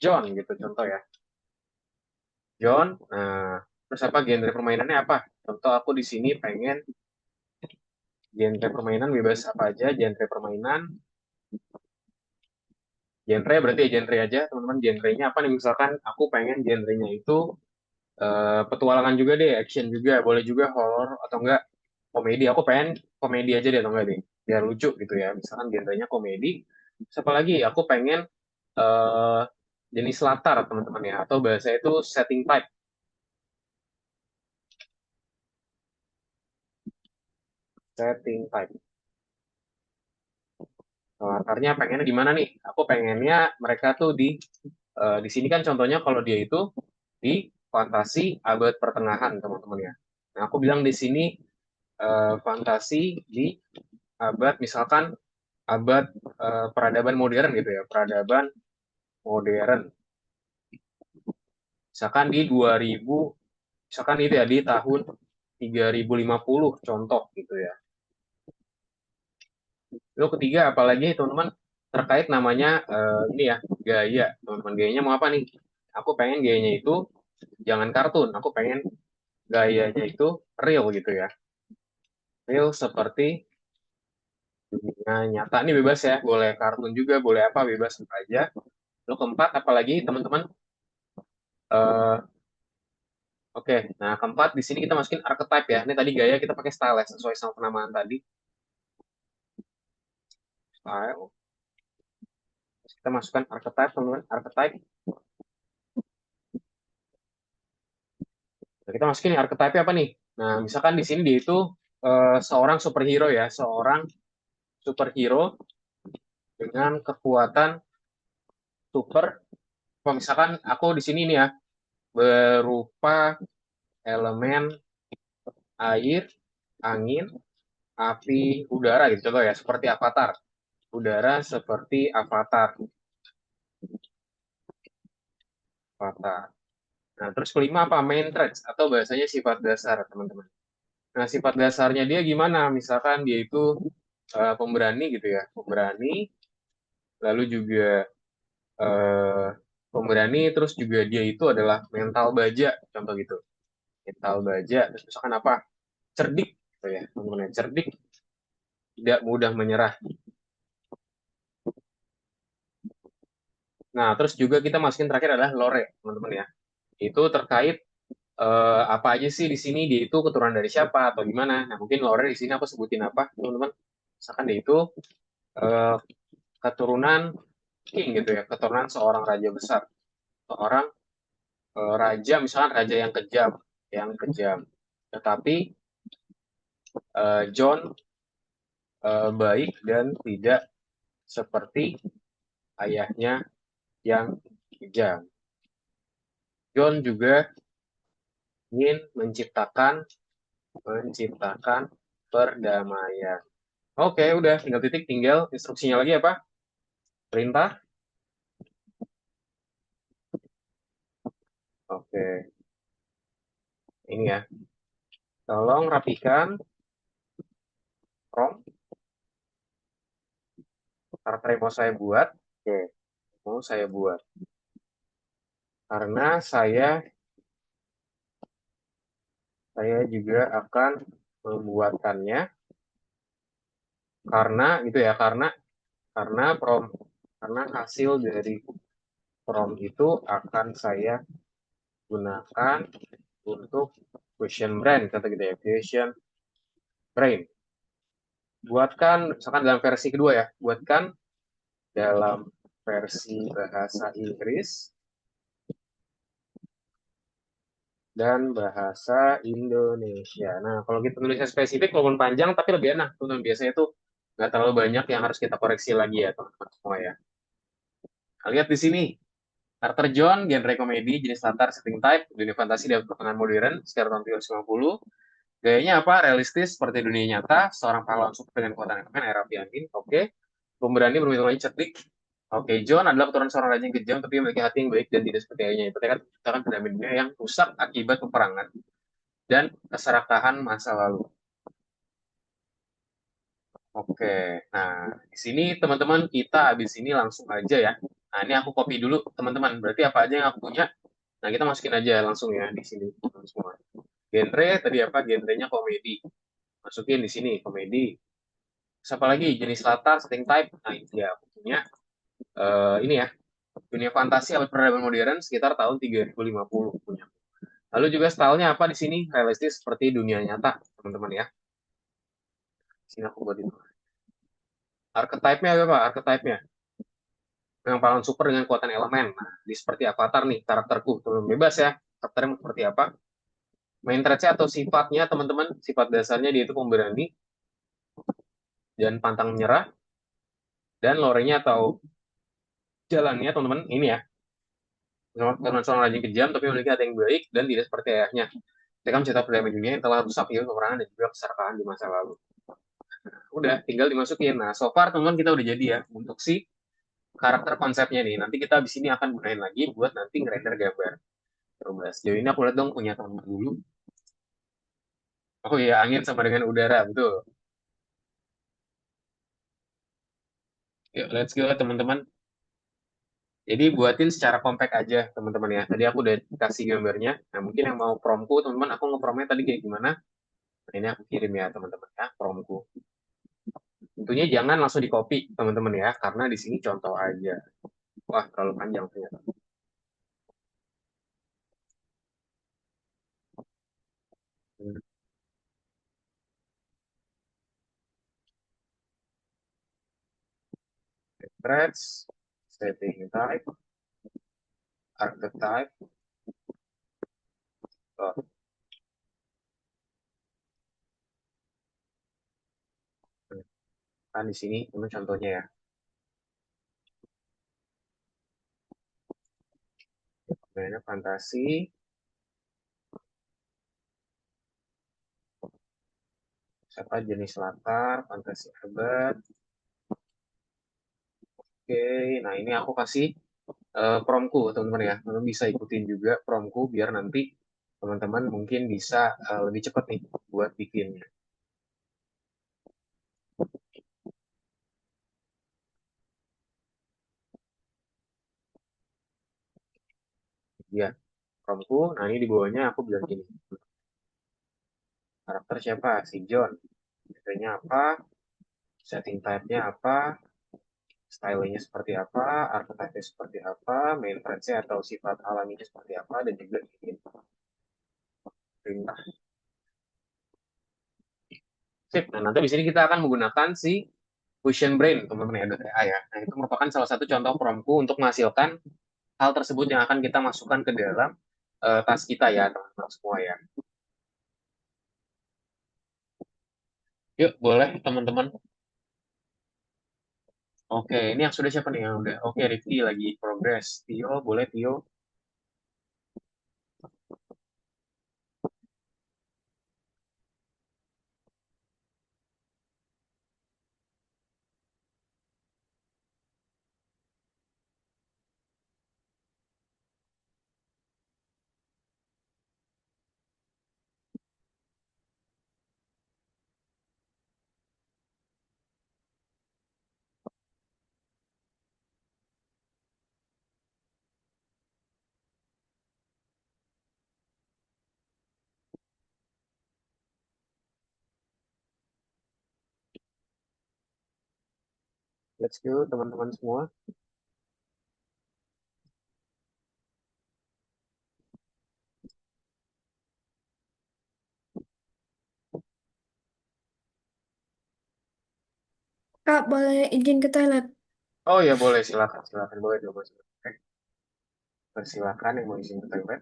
John gitu contoh ya. John. Nah, terus apa genre permainannya apa? Contoh aku di sini pengen genre permainan bebas apa aja, genre permainan. Genre berarti ya genre aja, teman-teman. Genrenya apa nih? Misalkan aku pengen genrenya itu petualangan juga deh, action juga, boleh juga horror atau enggak komedi. Aku pengen komedi aja deh atau enggak deh, biar lucu gitu ya. Misalkan genrenya komedi. Terus apa lagi? Aku pengen eh jenis latar teman-teman ya, atau bahasa itu setting type, setting type. Latarnya pengennya gimana nih? Aku pengennya mereka tuh di sini kan contohnya kalau dia itu di fantasi abad pertengahan teman-teman ya. Nah, aku bilang di sini fantasi di abad misalkan abad peradaban modern gitu ya, peradaban modern. Misalkan di 2000, misalkan itu ya di tahun 3050 contoh gitu ya. Lalu ketiga apalagi teman-teman terkait namanya ini ya gaya, teman-teman gayanya mau apa nih? Aku pengen gayanya itu jangan kartun, aku pengen gayanya itu real gitu ya. Real seperti dunia nyata. Ini bebas ya, boleh kartun juga, boleh apa, bebas apa aja. Lalu keempat apalagi teman-teman eh, oke, nah keempat di sini kita masukin archetype ya. Ini tadi gaya kita pakai style ya, sesuai sama penamaan tadi. Style. Terus kita masukkan archetype, teman-teman. Archetype. Nah, kita masukin nih archetype apa nih? Nah, misalkan di sini dia itu seorang superhero ya, seorang superhero dengan kekuatan super. Kalau misalkan aku di sini nih ya, berupa elemen air, angin, api, udara gitu. Contoh ya, seperti Avatar. Udara seperti Avatar. Avatar. Nah, terus kelima apa? Main traits atau bahasanya sifat dasar, teman-teman. Nah, sifat dasarnya dia gimana? Misalkan dia itu pemberani gitu ya, pemberani, lalu juga eh, pemberani, terus juga dia itu adalah mental baja, contoh gitu. Mental baja, terus misalkan apa? Cerdik, gitu ya, teman-teman. Ya. Cerdik, tidak mudah menyerah. Nah, terus juga kita masukin terakhir adalah lore, teman-teman ya. Itu terkait apa aja sih di sini dia itu keturunan dari siapa atau gimana. Nah, mungkin lore di sini aku sebutin apa, teman-teman. Misalkan dia itu eh, keturunan king gitu ya, keturunan seorang raja besar, seorang raja misalkan raja yang kejam. Tetapi John baik dan tidak seperti ayahnya yang kejam. John juga ingin menciptakan perdamaian. Oke, udah tinggal titik, tinggal instruksinya lagi apa? Perintah. Oke, ini ya. Tolong rapikan prompt karakter yang mau saya buat. Oke, mau saya buat. Karena saya juga akan membuatkannya karena gitu ya, karena hasil dari prompt itu akan saya gunakan untuk question brain kata gitu ya, question brain. Buatkan misalkan dalam versi kedua ya, buatkan dalam versi bahasa Inggris dan bahasa Indonesia. Nah, kalau kita tulisnya spesifik walaupun panjang tapi lebih enak tuh. Biasanya tuh nggak terlalu banyak yang harus kita koreksi lagi ya teman-teman semua ya. Nah, lihat di sini. Karakter John, genre komedi, jenis latar, setting type, dunia fantasi dan perkembangan modern, sekitar tahun 1950. Gayanya apa? Realistis, seperti dunia nyata, seorang pahlawan super dengan kekuatan elemen, era api angin, oke. Pemberani bermitologi cerdik, Oke, John adalah keturunan seorang raja yang kejam tapi memiliki hati yang baik dan tidak seperti ayahnya. Itu kan menciptakan perdamaian dunia yang rusak akibat peperangan dan keserakahan masa lalu. Oke, nah di sini teman-teman kita habis ini langsung aja ya. Nah ini aku copy dulu teman-teman. Berarti apa aja yang aku punya? Nah kita masukin aja langsung ya di sini semua. Genre tadi apa? Genrenya komedi. Masukin di sini komedi. Terus apa lagi? Jenis latar, setting type. Nah itu ya aku punya ini ya. Dunia fantasi abad peradaban modern sekitar tahun 3050 punya. Lalu juga stylenya apa di sini? Realistis seperti dunia nyata, teman-teman ya. Di sini aku buat itu. Archetype-nya apa? Archetype-nya yang paling super dengan kekuatan elemen. Nah, di seperti Avatar nih, karakterku. Teman bebas ya. Karakternya seperti apa? Main traits atau sifatnya, teman-teman. Sifat dasarnya dia itu pemberani dan pantang menyerah. Dan lore-nya atau jalannya, teman-teman, ini ya. Karena seorang rajin kejam, tapi memiliki hati yang baik dan tidak seperti ayahnya. Mereka mencetak perdamaian dunia yang telah rusak hidup peperangan dan juga keserakahan di masa lalu. Udah, tinggal dimasukin. Nah, so far teman-teman kita udah jadi ya untuk si karakter konsepnya nih. Nanti kita di sini akan gunain lagi buat nanti ngerender gambar. Coba sejauh ini aku lihat dong punya teman dulu. Oh iya, angin sama dengan udara, betul. Yuk, let's go teman-teman. Jadi buatin secara compact aja teman-teman ya. Tadi aku udah kasih gambarnya. Nah mungkin yang mau promku teman-teman, aku ngepromnya tadi kayak gimana? Nah ini aku kirim ya teman-teman ya promku. Tentunya jangan langsung di copy teman-teman ya, karena di sini contoh aja. Wah terlalu panjang ternyata. Threads, setting type, archetype. Oh, kan di sini teman contohnya ya. Mainnya fantasi, siapa jenis latar, fantasi abad. Oke, nah ini aku kasih promku teman-teman ya. Teman bisa ikutin juga promku biar nanti teman-teman mungkin bisa lebih cepat nih buat bikinnya. Ya, promku. Nah ini di bawahnya aku bilang gini. Karakter siapa? Si John. Genrenya apa? Setting type-nya apa? Stylenya seperti apa? Archetype-nya seperti apa? Main traits-nya atau sifat alaminya seperti apa? Dan juga ini perintah. Sip. Nah nanti di sini kita akan menggunakan si Fusion Brain, teman-teman ya, .ai ya. Nah, itu merupakan salah satu contoh promptku untuk menghasilkan hal tersebut yang akan kita masukkan ke dalam tas kita ya, teman-teman semua ya. Yuk, boleh teman-teman. Oke, ini yang sudah siapa nih yang udah? Oke, Rifki lagi progress. Tio, boleh Tio. Let's go, teman-teman semua. Kak, boleh izin ke toilet? Oh ya boleh, silakan, silakan boleh dong Mas. Oke, silakan yang mau izin ke toilet.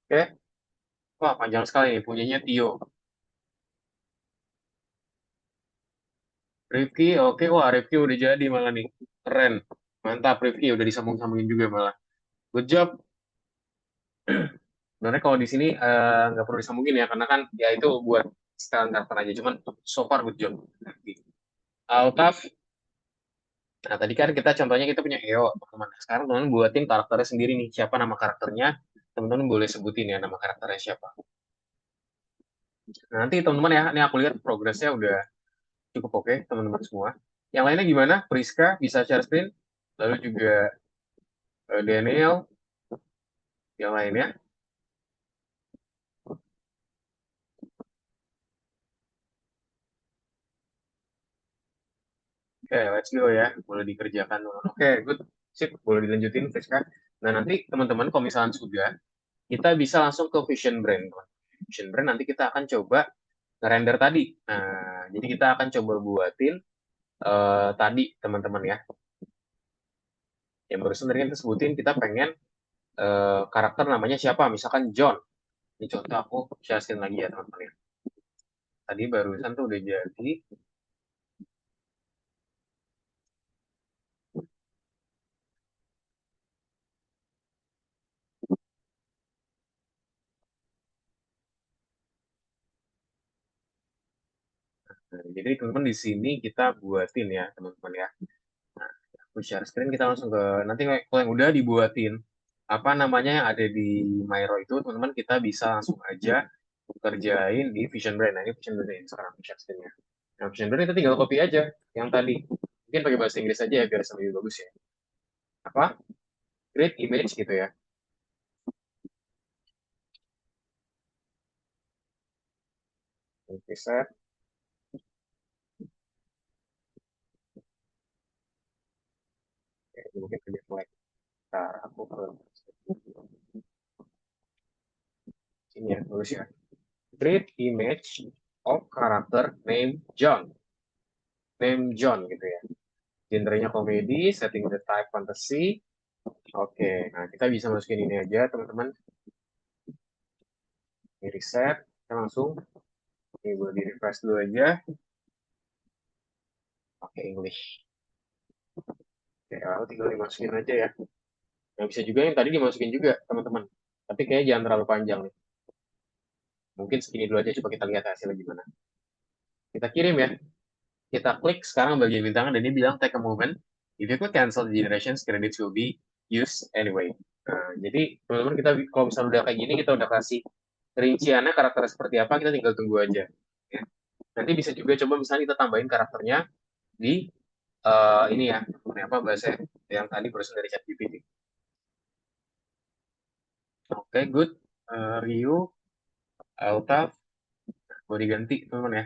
Oke, wah panjang sekali nih punyanya Tio. Rifki, oke, wah Rifki udah jadi malah nih. Keren. Mantap Rifki, udah disambung-sambungin juga malah. Good job. Sebenarnya kalau di sini nggak perlu disambungin ya, karena kan ya itu buat setelan karakter aja. Cuman so far good job. Altaf, nah tadi kan kita contohnya kita punya EO, teman-teman. Sekarang teman-teman buatin karakternya sendiri nih. Siapa nama karakternya? Teman-teman boleh sebutin ya nama karakternya siapa. Nah, nanti teman-teman ya, ini aku lihat progresnya udah cukup oke, teman-teman semua. Yang lainnya gimana? Priska bisa share screen, lalu juga Daniel, yang lainnya. Oke, let's go ya. Boleh dikerjakan. Oke, good. Sip, boleh dilanjutin, Priska. Nah, nanti teman-teman kalau misalnya sudah, kita bisa langsung ke Vision Brain. Vision Brain nanti kita akan coba ngerender tadi. Nah, jadi kita akan coba buatin tadi, teman-teman ya. Yang barusan tadi kan kita sebutin, kita pengen karakter namanya siapa. Misalkan John. Ini contoh aku share screen lagi ya, teman-teman ya. Tadi barusan tuh udah jadi. Nah, jadi teman-teman di sini kita buatin ya, teman-teman ya. Nah, aku share screen kita langsung ke nanti kalau yang udah dibuatin apa namanya yang ada di Myro itu teman-teman kita bisa langsung aja kerjain di Vision Brain. Nah ini Vision Brain ini sekarang share screen-nya. Nah Vision Brain itu tinggal copy aja yang tadi. Mungkin pakai bahasa Inggris aja ya biar lebih bagus ya. Apa? Create image gitu ya. Oke, set. Oke, mungkin kerja mulai. Ntar aku ke sini ya, tulis ya. Create image of character name John. Name John gitu ya. Genrenya komedi, setting the type fantasy. Oke, nah kita bisa masukin ini aja teman-teman. Ini reset, kita langsung ini boleh di refresh dulu aja. Pakai English. Oke, lalu tinggal dimasukin aja ya. Nah, bisa juga yang tadi dimasukin juga teman-teman. Tapi kayaknya jangan terlalu panjang nih. Mungkin segini dulu aja coba kita lihat hasilnya gimana. Kita kirim ya. Kita klik sekarang bagian bintangan dan dia bilang take a moment. If you could cancel the generations, credits will be used anyway. Nah, jadi teman-teman kita kalau misalnya udah kayak gini kita udah kasih rinciannya karakter seperti apa kita tinggal tunggu aja. Ya. Nanti bisa juga coba misalnya kita tambahin karakternya di ini ya, apa bahasa yang tadi barusan dari ChatGPT. Oke, good. Ryu, Alta, mau diganti teman-teman ya.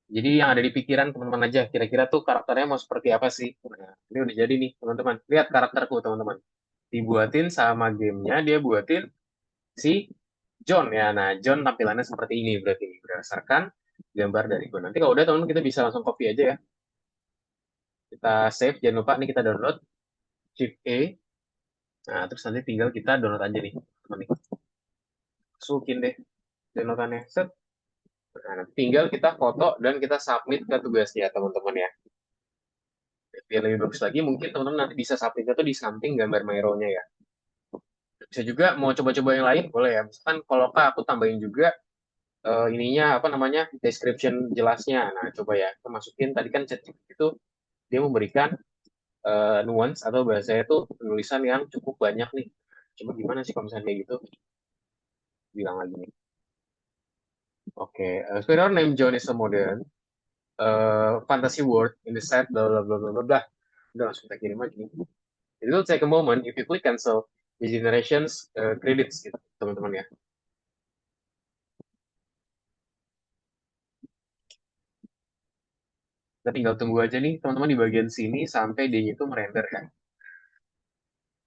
Jadi yang ada di pikiran teman-teman aja, kira-kira tuh karakternya mau seperti apa sih? Nah, ini udah jadi nih teman-teman. Lihat karakterku teman-teman. Dibuatin sama gamenya, dia buatin si John ya. Nah, John tampilannya seperti ini berarti berdasarkan gambar dari gue. Nanti kalau udah teman-teman kita bisa langsung copy aja ya. Kita save, jangan lupa nih kita download Shift A. Nah, terus nanti tinggal kita download aja nih, teman-teman. Masukin deh downloadannya. Set. Nah, nanti tinggal kita foto dan kita submit ke tugasnya, teman-teman ya. Biar lebih bagus lagi, mungkin teman-teman nanti bisa submitnya tuh di samping gambar Miro-nya ya. Bisa juga mau coba-coba yang lain, boleh ya. Misalkan kalau Kak, aku tambahin juga ininya, apa namanya, description jelasnya. Nah, coba ya, kita masukin, tadi kan chat itu dia memberikan nuance atau bahasanya itu penulisan yang cukup banyak nih. Coba gimana sih kalau misalnya kayak gitu? Bilang lagi nih. Oke, Spiral name John is a modern fantasy world in the set bla bla bla bla bla bla. Udah langsung kita kirim aja. It will take a moment if you click cancel the generations credits gitu, teman-teman ya. Kita tinggal tunggu aja nih, teman-teman di bagian sini sampai dia itu merender kan.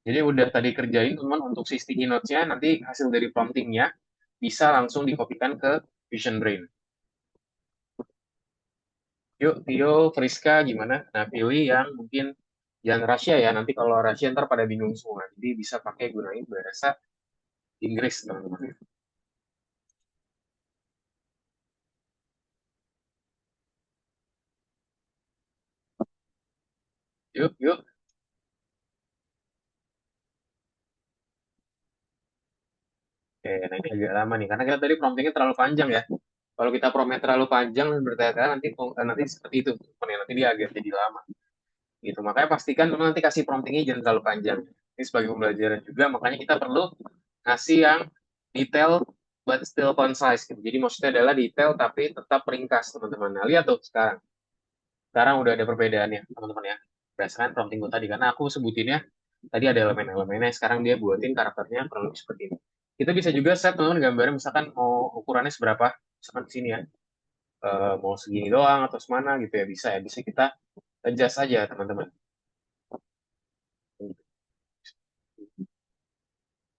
Jadi udah tadi kerjain teman untuk si sticky notes-nya, nanti hasil dari promptingnya bisa langsung dikopikan ke Vision Brain. Yuk, Tio, Friska gimana? Nah, pilih yang mungkin jangan rahasia ya, nanti kalau rahasia ntar pada bingung semua. Jadi bisa pakai gunain bahasa Inggris, teman-teman. Yuk, yuk. Oke, nah ini agak lama nih, karena kita tadi promptingnya terlalu panjang ya. Kalau kita prompt terlalu panjang dan bertele-tele nanti seperti itu, nanti dia agak jadi lama. Gitu, makanya pastikan teman nanti kasih promptingnya jangan terlalu panjang. Ini sebagai pembelajaran juga, makanya kita perlu kasih yang detail but still concise. Gitu. Jadi maksudnya adalah detail tapi tetap ringkas, teman-teman. Nah, lihat tuh sekarang. Sekarang udah ada perbedaannya, teman-teman ya. Berdasarkan prompting gue tadi, karena aku sebutinnya tadi ada elemen-elemennya, sekarang dia buatin karakternya kurang lebih seperti ini. Kita bisa juga set teman-teman gambarnya, misalkan mau ukurannya seberapa, misalkan di sini ya, mau segini doang atau semana gitu ya, bisa kita adjust aja teman-teman.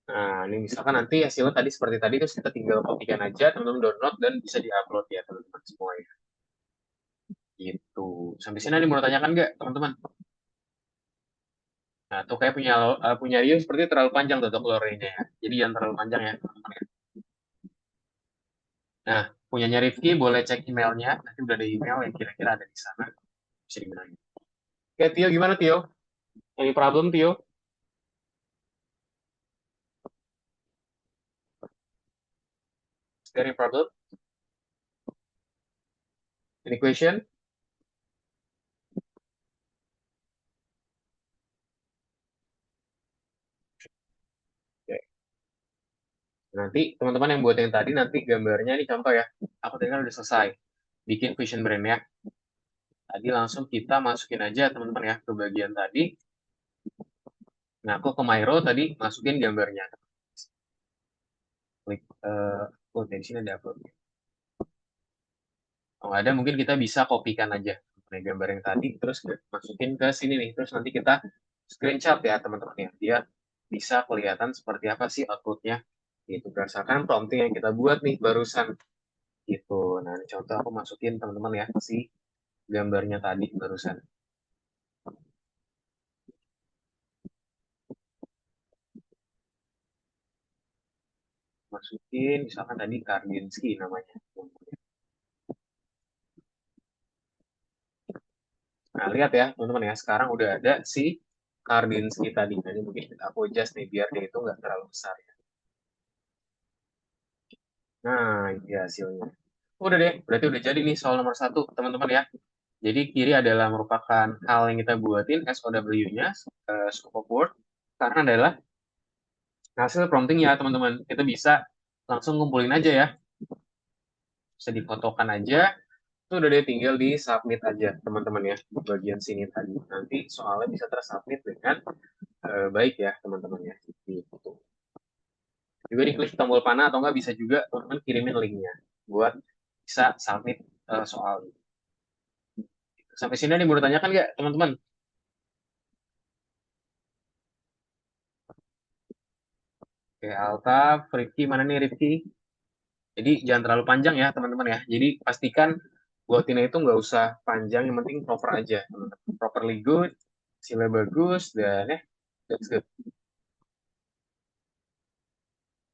Nah, ini misalkan nanti hasilnya tadi seperti tadi, terus kita tinggal kopikan aja, teman-teman download, dan bisa diupload ya, teman-teman semua ya. Gitu. Sampai sini ada yang mau tanyakan nggak, teman-teman? Nah, tuh kayak punya Rio seperti terlalu panjang tuh tutorialnya ya. Jadi jangan terlalu panjang ya, teman-teman ya. Nah, punyanya Rifki boleh cek emailnya, nanti udah ada email yang kira-kira ada di sana. Bisa dimenangin. Oke, Tio, gimana Tio? Any problem, Tio? Is there any problem? Any question? Oke. Nanti teman-teman yang buat yang tadi, nanti gambarnya ini contoh ya. Aku tinggal udah selesai. Bikin vision brand ya. Tadi langsung kita masukin aja teman-teman ya ke bagian tadi. Nah, aku ke Myro tadi masukin gambarnya. Klik, oh, dari sini ada upload. Kalau ada mungkin kita bisa kopikan aja gambar yang tadi, terus masukin ke sini nih. Terus nanti kita screenshot ya teman-teman ya. Dia bisa kelihatan seperti apa sih outputnya. Gitu, berdasarkan prompting yang kita buat nih barusan. Gitu. Nah, ini contoh aku masukin teman-teman ya si gambarnya tadi barusan. Masukin, misalkan tadi Kandinsky namanya. Nah, lihat ya, teman-teman ya. Sekarang udah ada si Kandinsky tadi. Nah, ini mungkin aku adjust nih, biar dia itu nggak terlalu besar ya. Nah, ini hasilnya. Udah deh, berarti udah jadi nih soal nomor satu, teman-teman ya. Jadi kiri adalah merupakan hal yang kita buatin, SOW-nya, scope of work. Karena adalah hasil prompting ya, teman-teman. Kita bisa langsung ngumpulin aja ya. Bisa difotokan aja, itu udah deh tinggal di submit aja teman-teman ya di bagian sini tadi nanti soalnya bisa tersubmit dengan baik ya teman-teman ya gitu. Juga diklik tombol panah atau enggak bisa juga teman-teman kirimin linknya buat bisa submit soal ini. Sampai sini nih mau ditanyakan nggak teman-teman? Oke, Alta, Rifki mana nih Rifki? Jadi jangan terlalu panjang ya teman-teman ya. Jadi pastikan buatinnya itu nggak usah panjang, yang penting proper aja teman-teman. Properly good, hasilnya bagus dan ya that's good.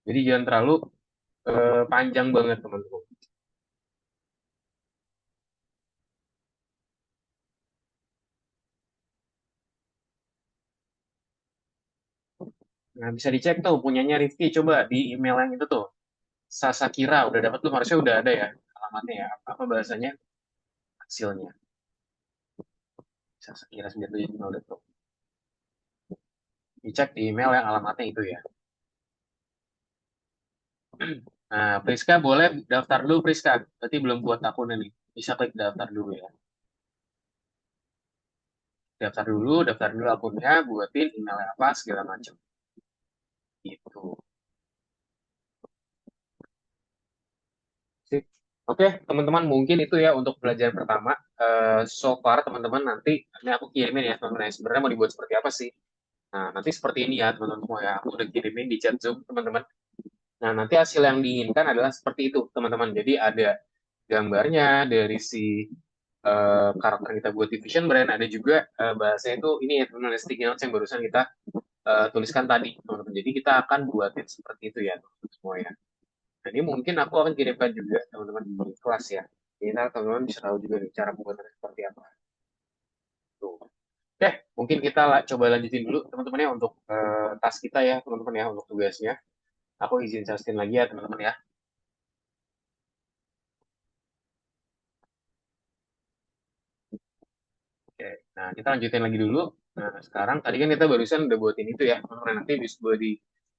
Jadi jangan terlalu panjang banget teman-teman. Nah, bisa dicek tuh punyanya Rifki, coba di email yang itu tuh. Sasakira, udah dapat belum? Harusnya udah ada ya alamatnya ya. Apa bahasanya? Hasilnya. Sasakira 97.com. Dicek di email yang alamatnya itu ya. Nah, Priska boleh daftar dulu Priska. Berarti belum buat akun ini. Bisa klik daftar dulu ya. Daftar dulu akunnya, buatin emailnya apa, segala macam. Gitu. Sip. Oke, teman-teman, mungkin itu ya untuk pelajaran pertama. So far, teman-teman, nanti ini aku kirimin ya, teman-teman. Sebenarnya mau dibuat seperti apa sih? Nah, nanti seperti ini ya, teman-teman semua ya. Aku udah kirimin di chat Zoom, teman-teman. Nah, nanti hasil yang diinginkan adalah seperti itu, teman-teman. Jadi ada gambarnya dari si karakter yang kita buat di Vision Brand. Ada juga bahasanya itu ini ya, teman-teman, sticky notes yang barusan kita tuliskan tadi, teman-teman. Jadi kita akan buatin seperti itu ya, teman-teman semua ya. Nah, ini mungkin aku akan kirimkan juga teman-teman di kelas ya. Jadi ntar teman-teman bisa tahu juga nih cara pembuatannya seperti apa. Tuh. Oke, mungkin kita coba lanjutin dulu teman-teman ya untuk tas kita ya, teman-teman ya, untuk tugasnya. Aku izin casting lagi ya, teman-teman ya. Oke, nah kita lanjutin lagi dulu. Nah, sekarang tadi kan kita barusan udah buatin itu ya. Teman-teman nanti bisa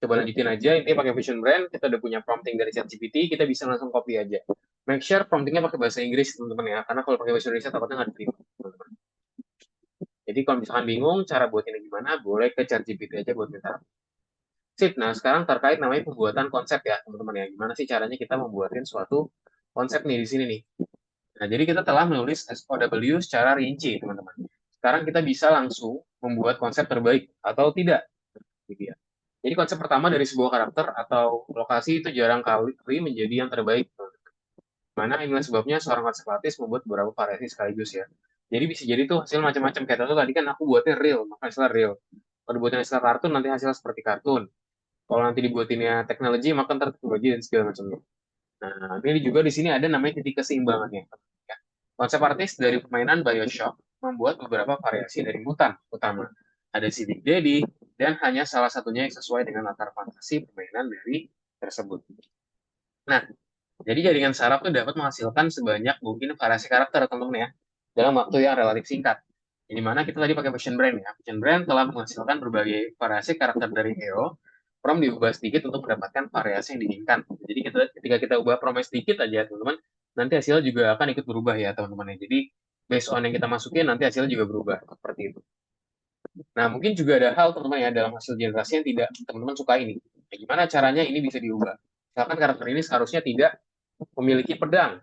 coba lanjutin aja. Ini pakai Vision Brand, kita udah punya prompting dari ChatGPT, kita bisa langsung copy aja. Make sure promptingnya pakai bahasa Inggris, teman-teman ya. Karena kalau pakai bahasa Indonesia takutnya nggak diterima, teman-teman. Jadi kalau misalkan bingung cara buatinnya gimana, boleh ke ChatGPT aja buat minta. Sip, nah sekarang terkait namanya pembuatan konsep ya, teman-teman ya. Gimana sih caranya kita membuatin suatu konsep nih di sini nih. Nah, jadi kita telah menulis SOW secara rinci, teman-teman. Sekarang kita bisa langsung membuat konsep terbaik atau tidak, gitu ya. Jadi konsep pertama dari sebuah karakter atau lokasi itu jarang kali menjadi yang terbaik. Mana inilah sebabnya seorang konsep artis membuat beberapa variasi sekaligus ya. Jadi bisa jadi tuh hasil macam-macam kayak tuh tadi kan aku buatnya real, maka hasilnya real. Kalau dibuatin istilah kartun nanti hasilnya seperti kartun. Kalau nanti dibuatinnya teknologi maka ntar teknologi dan segala macamnya. Nah, ini juga di sini ada namanya titik keseimbangannya. Ya. Konsep artis dari permainan Bioshock membuat beberapa variasi dari mutan utama. Ada si Big Daddy, dan hanya salah satunya yang sesuai dengan latar fantasi permainan dari tersebut. Nah, jadi jaringan saraf itu dapat menghasilkan sebanyak mungkin variasi karakter, teman-teman ya, dalam waktu yang relatif singkat. Di mana kita tadi pakai Vision Brand ya. Vision Brand telah menghasilkan berbagai variasi karakter dari hero. Prompt diubah sedikit untuk mendapatkan variasi yang diinginkan. Jadi ketika kita ubah prompt sedikit aja, teman-teman, nanti hasilnya juga akan ikut berubah ya, teman-teman ya. Jadi based on yang kita masukin, nanti hasilnya juga berubah. Seperti itu. Nah, mungkin juga ada hal, teman-teman ya, dalam hasil generasi yang tidak teman-teman suka ini. Ya, gimana caranya ini bisa diubah? Misalkan karakter ini seharusnya tidak memiliki pedang.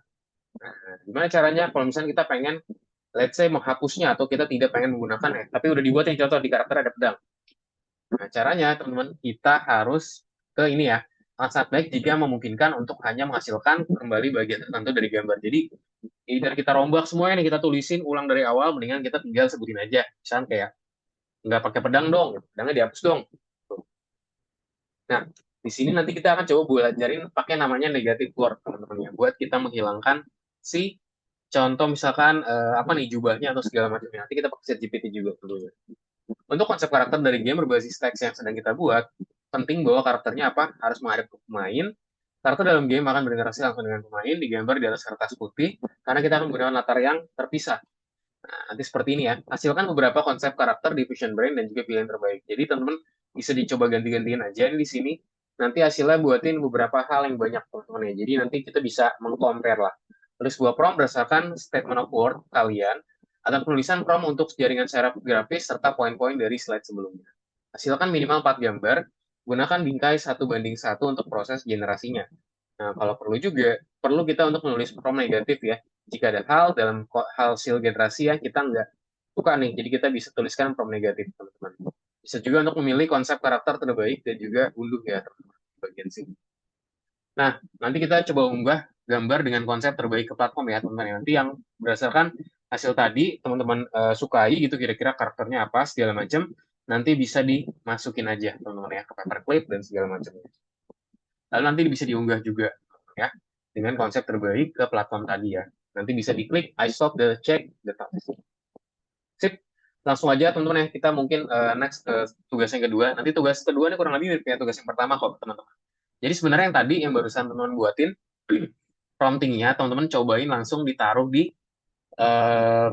Nah, gimana caranya kalau misalnya kita pengen, let's say, menghapusnya atau kita tidak pengen menggunakan, tapi udah dibuat yang contoh di karakter ada pedang. Nah, caranya, teman-teman, kita harus ke ini ya, sangat baik jika memungkinkan untuk hanya menghasilkan kembali bagian tertentu dari gambar. Jadi, dari kita rombak semuanya nih, kita tulisin ulang dari awal, mendingan kita tinggal sebutin aja. Misalnya kayak, nggak pakai pedang dong, pedangnya dihapus dong. Nah, di sini nanti kita akan coba belajarin pakai namanya negative word, teman-teman ya, buat kita menghilangkan si contoh misalkan apa nih jubahnya atau segala macamnya. Nanti kita pakai ChatGPT juga tentunya. Untuk konsep karakter dari game berbasis teks yang sedang kita buat, penting bahwa karakternya apa harus menghadap ke pemain. Karakter dalam game akan berinteraksi langsung dengan pemain, digambar di atas kertas putih, karena kita akan menggunakan latar yang terpisah. Nah, nanti seperti ini ya. Hasilkan beberapa konsep karakter di Vision Brain dan juga pilihan terbaik. Jadi teman-teman bisa dicoba ganti-gantian aja di sini. Nanti hasilnya buatin beberapa hal yang banyak teman-teman ya. Jadi nanti kita bisa mengcompare lah. Terus sebuah prompt berdasarkan statement of work kalian atau penulisan prompt untuk jaringan saraf grafis serta poin-poin dari slide sebelumnya. Hasilkan minimal 4 gambar. Gunakan bingkai 1:1 untuk proses generasinya. Nah, kalau perlu juga, perlu kita untuk menulis prompt negatif ya. Jika ada hal dalam hasil generasi yang kita nggak suka nih, jadi kita bisa tuliskan prompt negatif, teman-teman. Bisa juga untuk memilih konsep karakter terbaik dan juga unduh ya, teman-teman, di bagian sini. Nah, nanti kita coba unggah gambar dengan konsep terbaik ke platform ya, teman-teman. Nanti yang berdasarkan hasil tadi, teman-teman sukai gitu kira-kira karakternya apa, segala macam, nanti bisa dimasukin aja, teman-teman ya, ke paperclip dan segala macamnya. Lalu nanti bisa diunggah juga ya dengan konsep terbaik ke platform tadi ya. Nanti bisa diklik I stop the check the task. Sip. Langsung aja teman-teman ya kita mungkin next ke tugas yang kedua. Nanti tugas kedua ini kurang lebih mirip kayak tugas yang pertama kok teman-teman. Jadi sebenarnya yang tadi yang barusan teman-teman buatin promptingnya teman-teman cobain langsung ditaruh di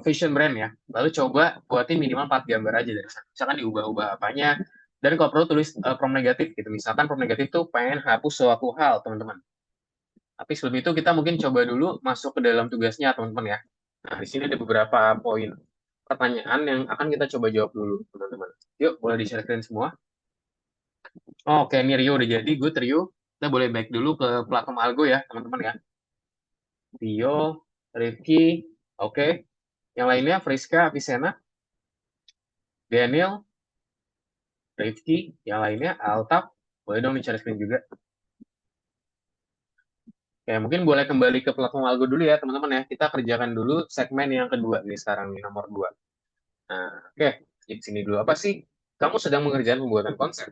Vision Brand ya. Lalu coba buatin minimal 4 gambar aja dari sana. Misalkan diubah-ubah apanya. Dan kalau perlu tulis prompt negatif gitu. Misalkan prompt negatif tuh pengen hapus suatu hal, teman-teman. Tapi sebelum itu kita mungkin coba dulu masuk ke dalam tugasnya, teman-teman ya. Nah, di sini ada beberapa poin pertanyaan yang akan kita coba jawab dulu, teman-teman. Yuk, boleh di-share semua. Oke, ini Rio udah jadi. Good, Rio. Kita boleh back dulu ke platform Algo ya, teman-teman ya. Rio, Rifki, oke. Yang lainnya, Friska, Avicenna, Daniel, Rifki, yang lainnya, Altaf. Boleh dong di-share screen juga. Oke, mungkin boleh kembali ke platform Algo dulu ya, teman-teman ya. Kita kerjakan dulu segmen yang kedua nih sekarang nih, nomor 2. Nah, oke, di sini dulu. Apa sih kamu sedang mengerjakan pembuatan konsep.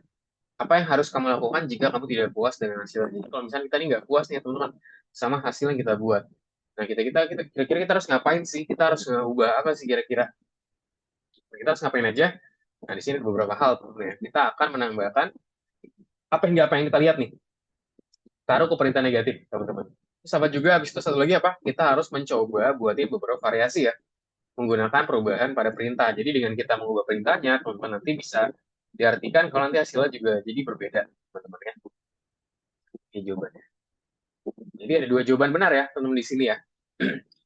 Apa yang harus kamu lakukan jika kamu tidak puas dengan hasilnya? Jadi kalau misalnya kita ini nggak puas nih teman-teman sama hasil yang kita buat, nah kita kira-kira kita harus ngapain sih? Kita harus ngubah apa sih kira-kira? Nah, kita harus ngapain aja? Nah, di sini ada beberapa hal teman-teman ya. Kita akan menambahkan apa yang kita lihat nih. Taruh ke perintah negatif, teman-teman. Terus apa juga, habis itu satu lagi apa? Kita harus mencoba buatin beberapa variasi ya, menggunakan perubahan pada perintah. Jadi dengan kita mengubah perintahnya, teman-teman nanti bisa diartikan kalau nanti hasilnya juga jadi berbeda, teman-teman ya. Ini jawabannya. Jadi ada dua jawaban benar ya, teman-teman di sini ya.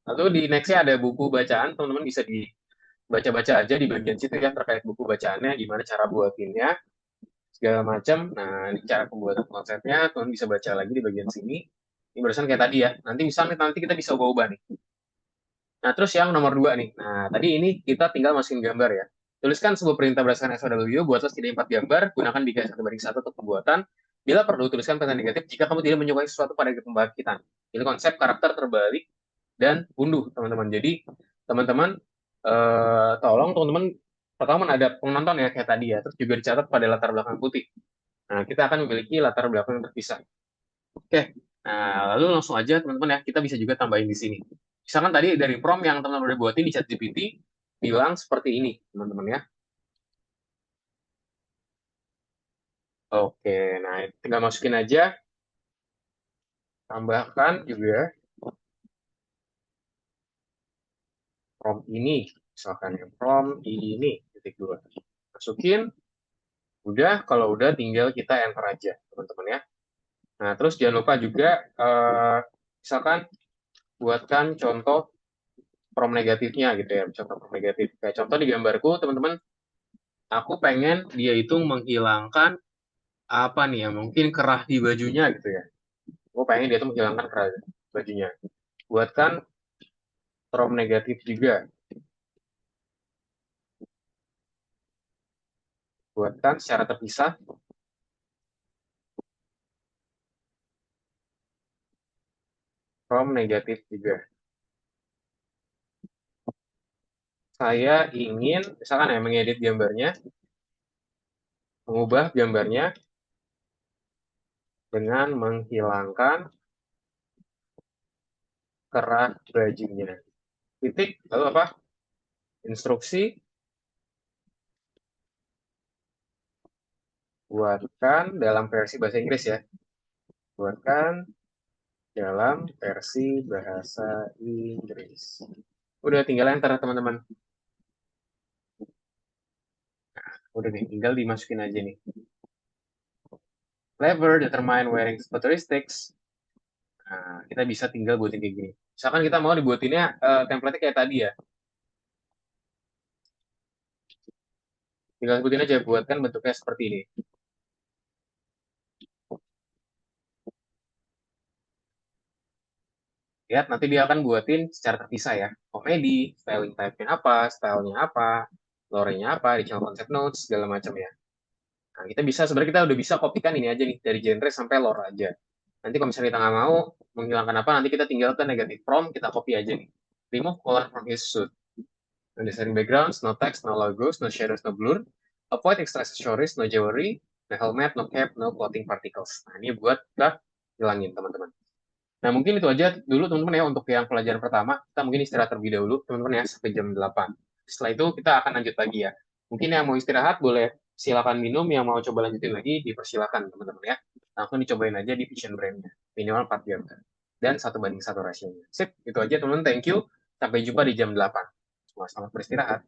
Lalu di nextnya ada buku bacaan, teman-teman bisa dibaca-baca aja di bagian situ ya, terkait buku bacaannya, gimana cara buatinnya, segala macam. Nah, ini cara pembuatan konsepnya, teman bisa baca lagi di bagian sini. Ini barusan kayak tadi ya. Nanti misalnya nanti kita bisa ubah-ubah nih. Nah, terus yang nomor dua nih. Nah, tadi ini kita tinggal masukin gambar ya. Tuliskan sebuah perintah berdasarkan SOW, buatlah setidaknya 4 gambar, gunakan bingkai 1:1 untuk pembuatan. Bila perlu, tuliskan perintah negatif jika kamu tidak menyukai sesuatu pada pembagian. Ini konsep karakter terbalik dan unduh, teman-teman. Jadi, teman-teman, tolong teman-teman pertama ada penonton ya kayak tadi ya, terus juga dicatat pada latar belakang putih. Nah, kita akan memiliki latar belakang yang terpisah. Oke, nah lalu langsung aja teman-teman ya, kita bisa juga tambahin di sini. Misalkan tadi dari prompt yang teman-teman udah buatin di ChatGPT, bilang seperti ini, teman-teman ya. Oke, nah tinggal masukin aja, tambahkan juga prompt ini, misalkan ya, prompt ini, titik dua. Masukin, udah, kalau udah tinggal kita enter aja, teman-teman ya. Nah, terus jangan lupa juga, misalkan buatkan contoh prompt negatifnya gitu ya, contoh prompt negatif. Kayak contoh di gambarku, teman-teman, aku pengen dia itu menghilangkan apa nih ya, mungkin kerah di bajunya gitu ya. Aku pengen dia tuh menghilangkan kerah di bajunya. Buatkan prompt negatif juga. Buatkan secara terpisah prompt negatif juga. Saya ingin, misalkan ya, mengedit gambarnya, mengubah gambarnya dengan menghilangkan kerah bajunya. Titik, lalu apa? Instruksi, buatkan dalam versi bahasa Inggris ya. Buatkan dalam versi bahasa Inggris. Udah tinggal enter teman-teman. Udah nih, tinggal dimasukin aja nih. Lever determine wearing characteristics. Nah, kita bisa tinggal buatin kayak gini. Misalkan kita mau dibuatinnya template kayak tadi ya. Tinggal sebutin aja, buatkan bentuknya seperti ini. Lihat, nanti dia akan buatin secara terpisah ya. Komedi, styling type-nya apa, stylenya apa, lore-nya apa, additional concept notes, segala macam ya. Nah, kita bisa, sebenarnya kita udah bisa kopikan ini aja nih, dari genre sampai lore aja. Nanti kalau misalnya kita nggak mau menghilangkan apa, nanti kita tinggal ke negative prompt, kita copy aja nih. Remove color from his suit. No design backgrounds, no text, no logos, no shadows, no blur. Avoid extra accessories, no jewelry, no helmet, no cap, no clothing particles. Nah, ini buat kita hilangin, teman-teman. Nah, mungkin itu aja dulu, teman-teman ya, untuk yang pelajaran pertama. Kita mungkin istirahat terlebih dahulu, teman-teman ya, sampai jam 8. Setelah itu, kita akan lanjut lagi ya. Mungkin yang mau istirahat, boleh silakan minum. Yang mau coba lanjutin lagi, dipersilakan, teman-teman ya. Langsung dicobain aja di Vision Brand-nya. Minimal 4 jam. Dan 1:1 rasionya. Sip, itu aja, teman-teman. Thank you. Sampai jumpa di jam 8. Selamat beristirahat.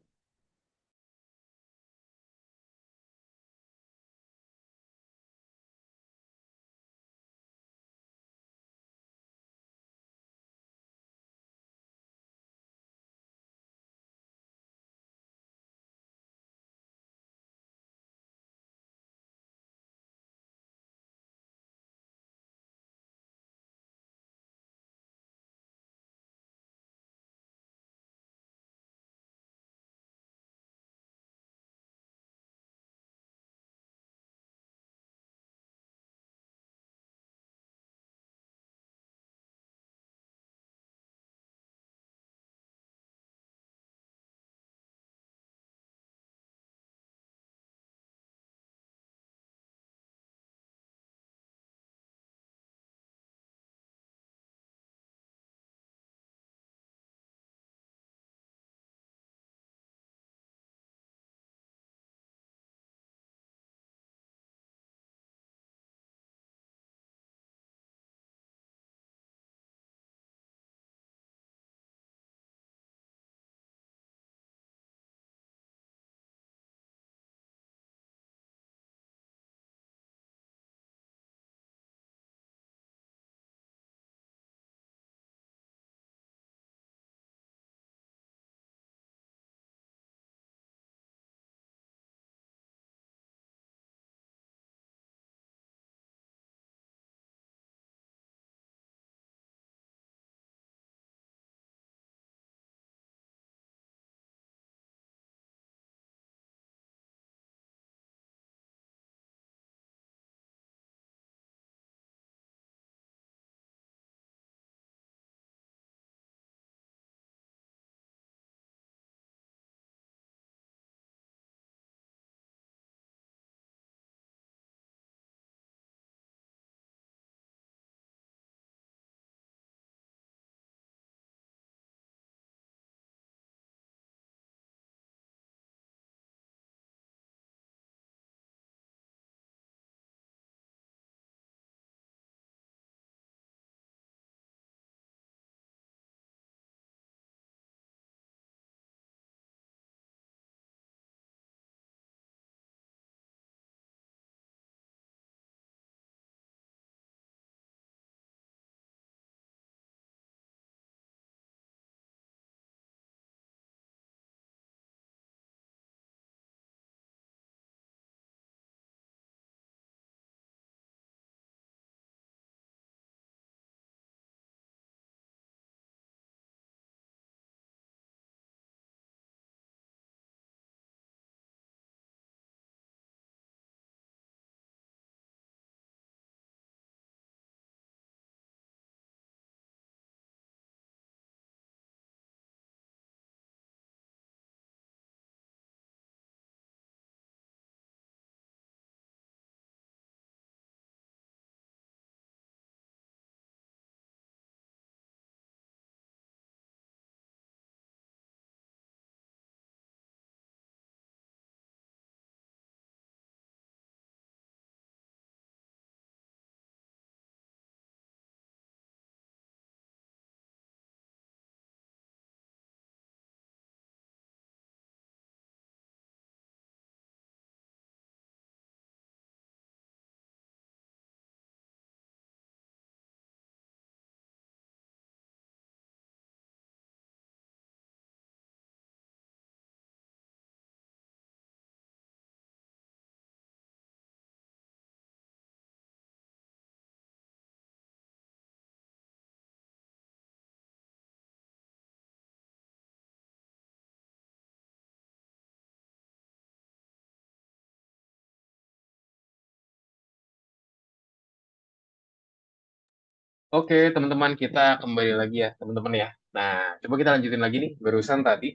Oke, teman-teman, kita kembali lagi ya, teman-teman ya. Nah, coba kita lanjutin lagi nih, barusan tadi.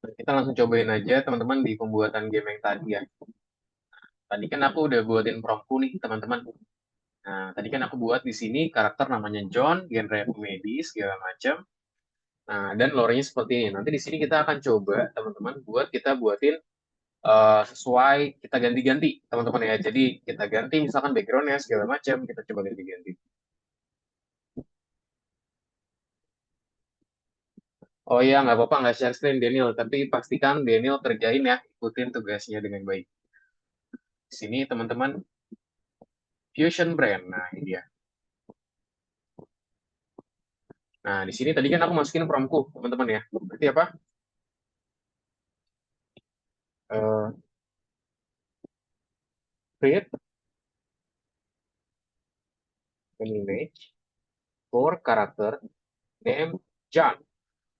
Kita langsung cobain aja, teman-teman, di pembuatan game yang tadi ya. Tadi kan aku udah buatin promptku nih, teman-teman. Nah, tadi kan aku buat di sini karakter namanya John, genre komedi, segala macam. Nah, dan lore-nya seperti ini. Nanti di sini kita akan coba, teman-teman, kita buatin sesuai, kita ganti-ganti, teman-teman ya. Jadi, kita ganti misalkan background-nya, segala macam, kita coba ganti-ganti. Oh iya, nggak apa-apa, nggak share screen Daniel. Tapi pastikan Daniel kerjain ya, ikutin tugasnya dengan baik. Di sini teman-teman, Fusion Brand. Nah, ini dia. Nah, di sini tadi kan aku masukin promku, teman-teman ya. Berarti apa? Eh, Create an image for character name John.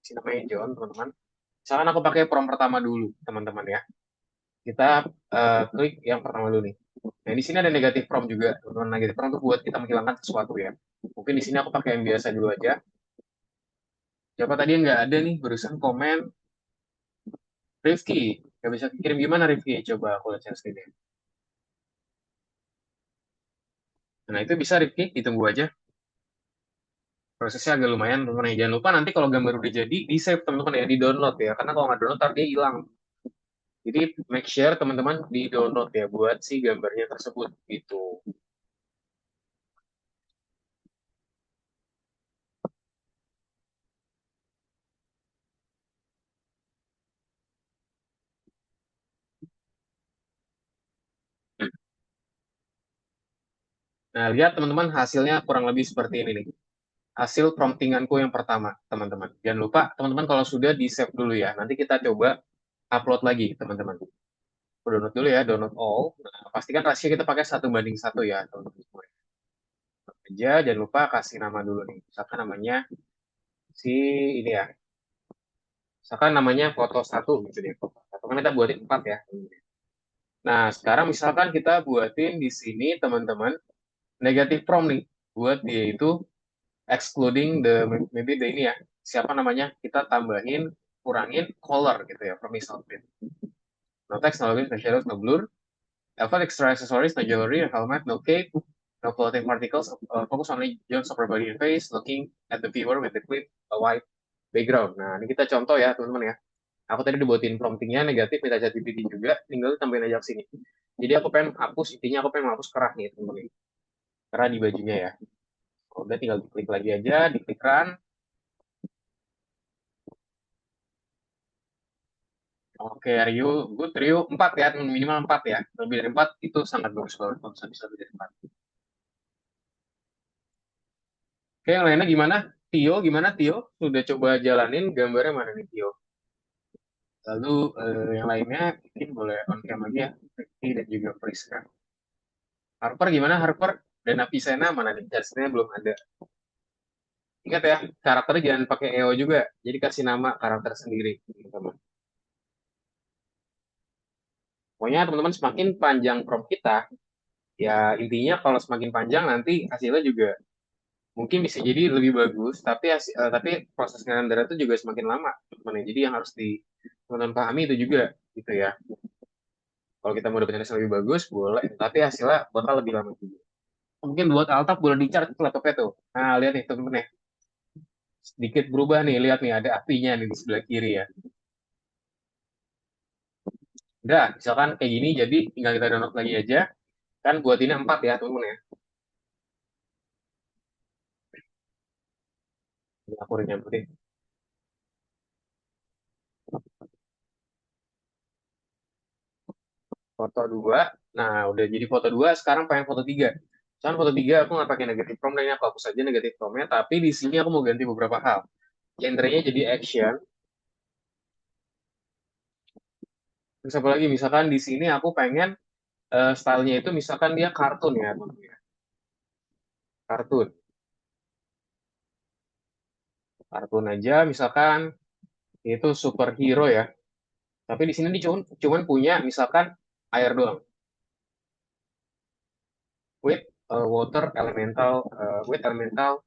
Si namanya John, teman-teman. Misalkan aku pakai prompt pertama dulu, teman-teman ya. Kita klik yang pertama dulu nih. Nah, di sini ada negatif prompt juga, teman-teman. Negatif prompt itu buat kita menghilangkan sesuatu ya. Mungkin di sini aku pakai yang biasa dulu aja. Siapa tadi yang nggak ada nih, barusan komen Rifki. Nggak bisa kirim gimana Rifki? Coba aku lihat share screen. Nah, itu bisa Rifki, ditunggu aja. Prosesnya agak lumayan, teman-teman. Jangan lupa nanti kalau gambar udah jadi, di-save teman-teman ya, di-download ya. Karena kalau nggak download, ntar dia hilang. Jadi, make sure teman-teman di-download ya, buat si gambarnya tersebut. Gitu. Nah, lihat teman-teman, hasilnya kurang lebih seperti ini nih. Hasil promptinganku yang pertama, teman-teman. Jangan lupa, teman-teman kalau sudah di-save dulu ya. Nanti kita coba upload lagi, teman-teman. Download dulu ya, download all. Nah, pastikan rasio kita pakai 1:1 ya, teman-teman. Aja, jangan lupa kasih nama dulu nih. Misalkan namanya si ini ya. Misalkan namanya foto satu gitu deh. Foto satu kan kita buatin 4 ya. Nah, sekarang misalkan kita buatin di sini teman-teman negatif prompt nih. Buat dia itu excluding the maybe the ini ya. Siapa namanya? Kita tambahin kurangin color gitu ya, from his outfit. No text, no login, no shadows, no blur. Alpha extra accessories, no jewelry, no helmet, no cape, no clothing particles. Focus only John's upper body and face, looking at the viewer with the clip a white background. Nah, ini kita contoh ya, teman-teman ya. Aku tadi dibuatin promptingnya negatif, minta ChatGPT juga, tinggal tambahin aja ke sini. Jadi aku pengen hapus, intinya aku pengen hapus kerah nih, teman-teman. Kerah di bajunya ya. Udah tinggal diklik lagi aja, diklik run. Oke, Rio, good Rio, 4 ya, minimal 4 ya. Lebih dari 4 itu sangat bagus banget kalau bisa lebih dari 4. Oke, yang lainnya gimana? Tio, gimana Tio? Sudah coba jalanin gambarnya mana nih Tio? Lalu yang lainnya mungkin boleh on cam lagi ya. Ricky dan juga Priska. Harper gimana Harper? Dan Avicenna mana nih? Hasilnya belum ada. Ingat ya, karakternya jangan pakai EO juga. Jadi kasih nama karakter sendiri, teman-teman. Pokoknya teman-teman semakin panjang prompt kita, ya intinya kalau semakin panjang nanti hasilnya juga mungkin bisa jadi lebih bagus, tapi proses render itu juga semakin lama, teman-teman. Jadi yang harus di teman-teman pahami itu juga, gitu ya. Kalau kita mau dapetin hasil lebih bagus, boleh. Tapi hasilnya bakal lebih lama juga. Mungkin buat Altaf boleh di-charge laptopnya tuh. Nah, lihat nih teman-teman ya. Sedikit berubah nih, lihat nih ada apinya nih di sebelah kiri ya. Udah, misalkan kayak gini, jadi tinggal kita download lagi aja. Kan buat ini 4 ya, teman-teman ya. Ini aku udah nyamperin. Foto 2. Nah, udah jadi foto 2, sekarang pengen foto 3. Misalkan foto 3 aku nggak pakai negatif prompt, ini aku hapus aja negatif prompt-nya. Tapi di sini aku mau ganti beberapa hal. Genrenya jadi action. Terus apa lagi? Misalkan di sini aku pengen stylenya itu misalkan dia kartun ya, teman-teman ya. Kartun. Kartun aja, misalkan itu superhero ya. Tapi di sini dia cuman punya misalkan air doang. Wait, water elemental, with elemental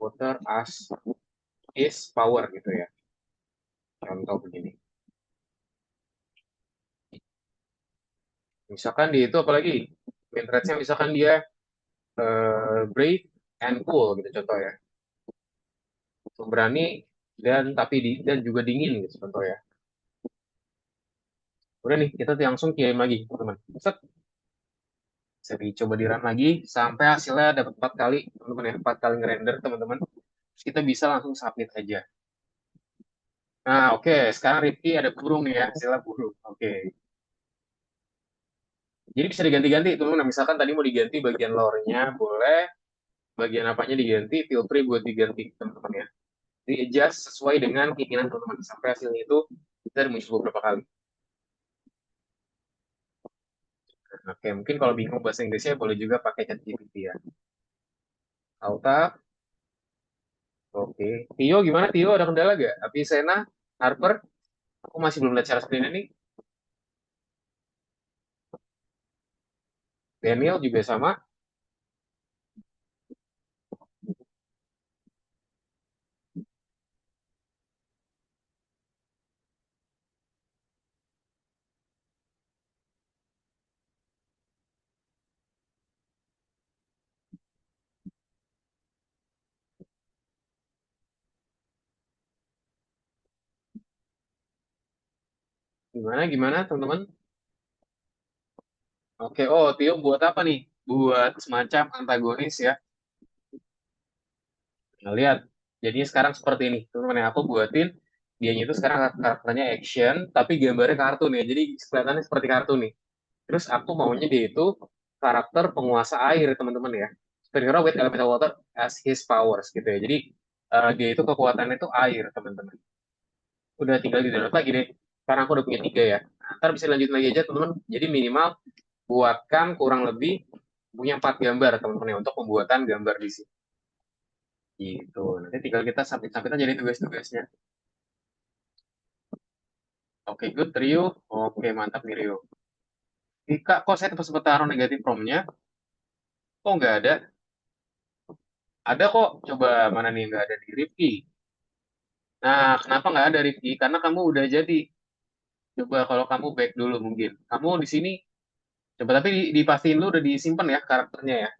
water as is power gitu ya. Contoh begini. Misalkan dia itu apalagi main traitsnya misalkan dia brave and cool gitu contoh ya. Pemberani dan juga dingin gitu contoh ya. Udah nih kita langsung kirim lagi teman-teman. Set, bisa dicoba di run lagi sampai hasilnya dapat 4 kali teman-teman ya, 4 kali ngerender teman-teman. Terus kita bisa langsung submit aja. Nah, oke, sekarang Rifki ada burung nih ya, hasilnya burung. Oke. Jadi bisa diganti-ganti teman-teman. Nah, misalkan tadi mau diganti bagian lore-nya, boleh. Bagian apanya diganti, feel free buat diganti teman-teman ya. Di adjust sesuai dengan keinginan teman-teman. Sampai hasilnya itu bisa muncul beberapa kali. Oke, mungkin kalau bingung bahasa Inggrisnya boleh juga pakai ChatGPT ya. Alta, oke. Tio gimana Tio? Ada kendala gak? Avicenna, Harper, aku masih belum lihat share screen ini. Daniel juga sama. Gimana, gimana teman-teman? Oke, oh Tio buat apa nih? Buat semacam antagonis ya. Nah, lihat. Jadinya sekarang seperti ini. Teman-teman yang aku buatin, dianya itu sekarang karakternya action, tapi gambarnya kartun ya. Jadi kelihatannya seperti kartun nih. Terus aku maunya dia itu karakter penguasa air, teman-teman ya. Superhero with elemental water as his powers gitu ya. Jadi dia itu kekuatannya itu air, teman-teman. Udah tinggal di download lagi deh. Karena aku udah punya 3 ya. Nah, ntar bisa lanjut lagi aja, teman-teman. Jadi minimal buatkan kurang lebih punya 4 gambar, teman-teman ya, untuk pembuatan gambar di sini. Gitu. Nanti tinggal kita submit-submit aja nih tugas-tugasnya. Oke, good, Rio. Oke, mantap nih, Rio. Kak, kok saya tempat taruh negatif promnya? Kok nggak ada? Ada kok. Coba mana nih nggak ada di Rifki. Nah, kenapa nggak ada Rifki? Karena kamu udah jadi. Coba kalau kamu back dulu mungkin. Kamu di sini, coba tapi dipastiin lu udah disimpan ya karakternya ya.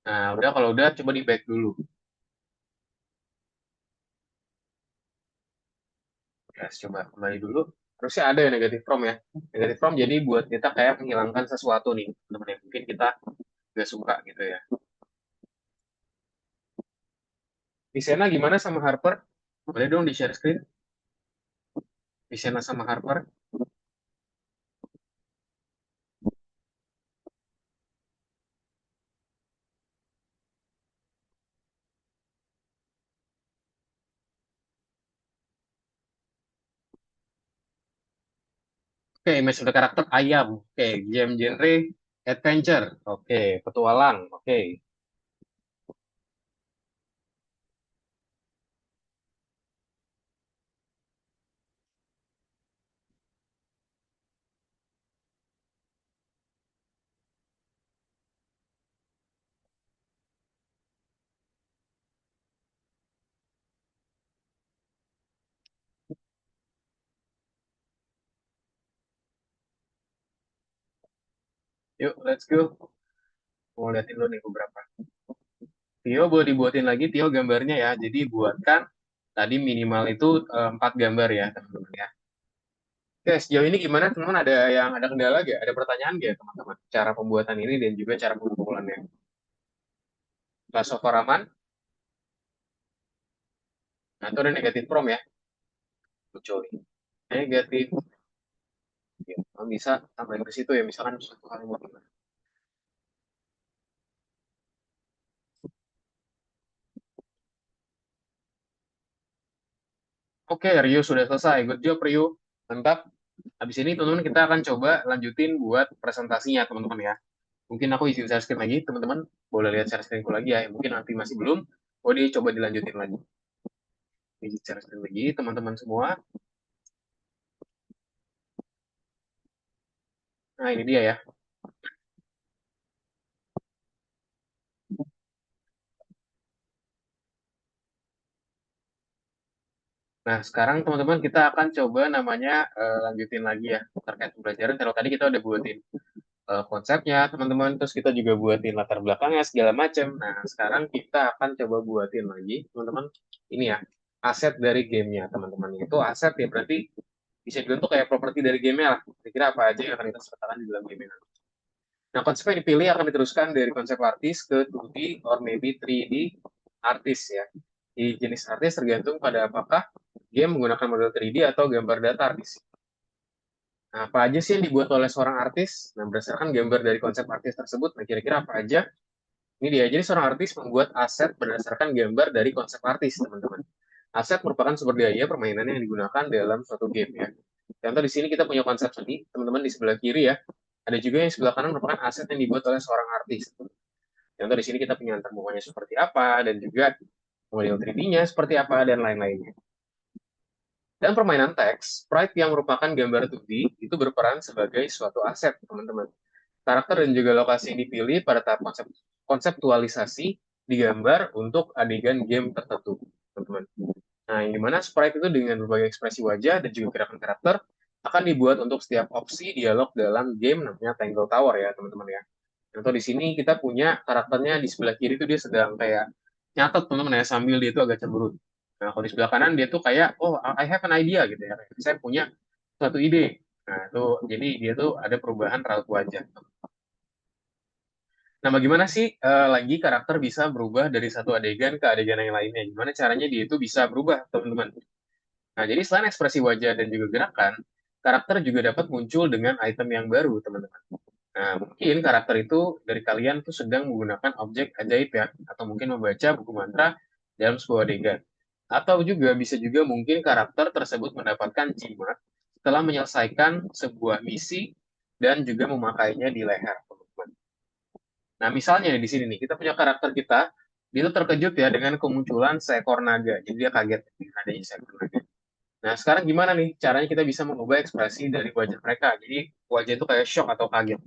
Nah, udah kalau udah coba di back dulu. Ya, coba kembali dulu. Terusnya ada ya negatif prom ya. Negatif prom jadi buat kita kayak menghilangkan sesuatu nih, teman-teman yang mungkin kita nggak suka gitu ya. Visena gimana sama Harper? Boleh dong di share screen. Visena sama Harper. Oke, image of the karakter ayam. Oke, game genre adventure. Oke, petualang. Oke. Yuk, let's go. Mau liatin dulu nih beberapa. Tio boleh dibuatin lagi, Tio gambarnya ya. Jadi buatkan tadi minimal itu 4 gambar ya, teman-teman ya. Oke, sejauh ini gimana teman-teman? Ada yang ada kendala gak? Ada pertanyaan gak teman-teman? Cara pembuatan ini dan juga cara pengumpulannya. Class of Raman, nah itu ada negatif prom ya, muncul nih. Negatif, ya, bisa tambahin ke situ ya, misalkan satu kali mau gimana. Oke, Rio sudah selesai. Good job, Rio. Mantap. Habis ini teman-teman kita akan coba lanjutin buat presentasinya teman-teman ya. Mungkin aku izin share screen lagi, teman-teman. Boleh lihat share screenku lagi ya. Mungkin nanti masih belum. Oh, coba dilanjutin lagi. Izin share screen lagi, teman-teman semua. Nah, ini dia ya. Nah, sekarang teman-teman kita akan coba namanya lanjutin lagi ya terkait pembelajaran. Kalau tadi kita udah buatin konsepnya, teman-teman, terus kita juga buatin latar belakangnya segala macam. Nah, sekarang kita akan coba buatin lagi, teman-teman. Ini ya, aset dari gamenya, teman-teman. Itu aset ya berarti bisa dibentuk kayak properti dari gamenya lah. Kira-kira apa aja yang akan kita sertakan di dalam gamenya. Nah, konsep yang dipilih akan diteruskan dari konsep artis ke 2D or maybe 3D artis ya. Di jenis artis tergantung pada apakah game menggunakan model 3D atau gambar datar artis. Nah, apa aja sih yang dibuat oleh seorang artis? Nah, berdasarkan gambar dari konsep artis tersebut, nah kira-kira apa aja? Ini dia, jadi seorang artis membuat aset berdasarkan gambar dari konsep artis, teman-teman. Aset merupakan sumber daya permainan yang digunakan dalam suatu game ya. Contoh di sini kita punya konsep seni, teman-teman di sebelah kiri ya. Ada juga yang sebelah kanan merupakan aset yang dibuat oleh seorang artis. Contoh di sini kita punya antar bunganya seperti apa, dan juga model 3D-nya seperti apa, dan lain-lainnya. Dan permainan teks, sprite yang merupakan gambar 2D itu berperan sebagai suatu aset, teman-teman. Karakter dan juga lokasi yang dipilih pada tahap konseptualisasi digambar untuk adegan game tertentu, teman-teman. Nah, yang dimana sprite itu dengan berbagai ekspresi wajah dan juga gerakan karakter akan dibuat untuk setiap opsi dialog dalam game namanya Tangle Tower ya, teman-teman ya. Contoh di sini kita punya karakternya di sebelah kiri itu dia sedang kayak nyatet teman-teman ya sambil dia itu agak cemberut. Nah, kalau di sebelah kanan dia tuh kayak, oh I have an idea gitu ya. Saya punya suatu ide. Nah, itu jadi dia tuh ada perubahan raut wajah. Nah, bagaimana sih lagi karakter bisa berubah dari satu adegan ke adegan yang lainnya? Gimana caranya dia itu bisa berubah, teman-teman? Nah, jadi selain ekspresi wajah dan juga gerakan, karakter juga dapat muncul dengan item yang baru, teman-teman. Nah, mungkin karakter itu dari kalian tuh sedang menggunakan objek ajaib ya, atau mungkin membaca buku mantra dalam sebuah adegan. Atau juga bisa juga mungkin karakter tersebut mendapatkan jimat setelah menyelesaikan sebuah misi dan juga memakainya di leher, teman-teman. Nah, misalnya di sini nih, kita punya karakter kita, dia tuh terkejut ya dengan kemunculan seekor naga. Jadi dia kaget dengan adanya seekor naga. Nah, sekarang gimana nih caranya kita bisa mengubah ekspresi dari wajah mereka? Jadi wajah itu kayak shock atau kaget.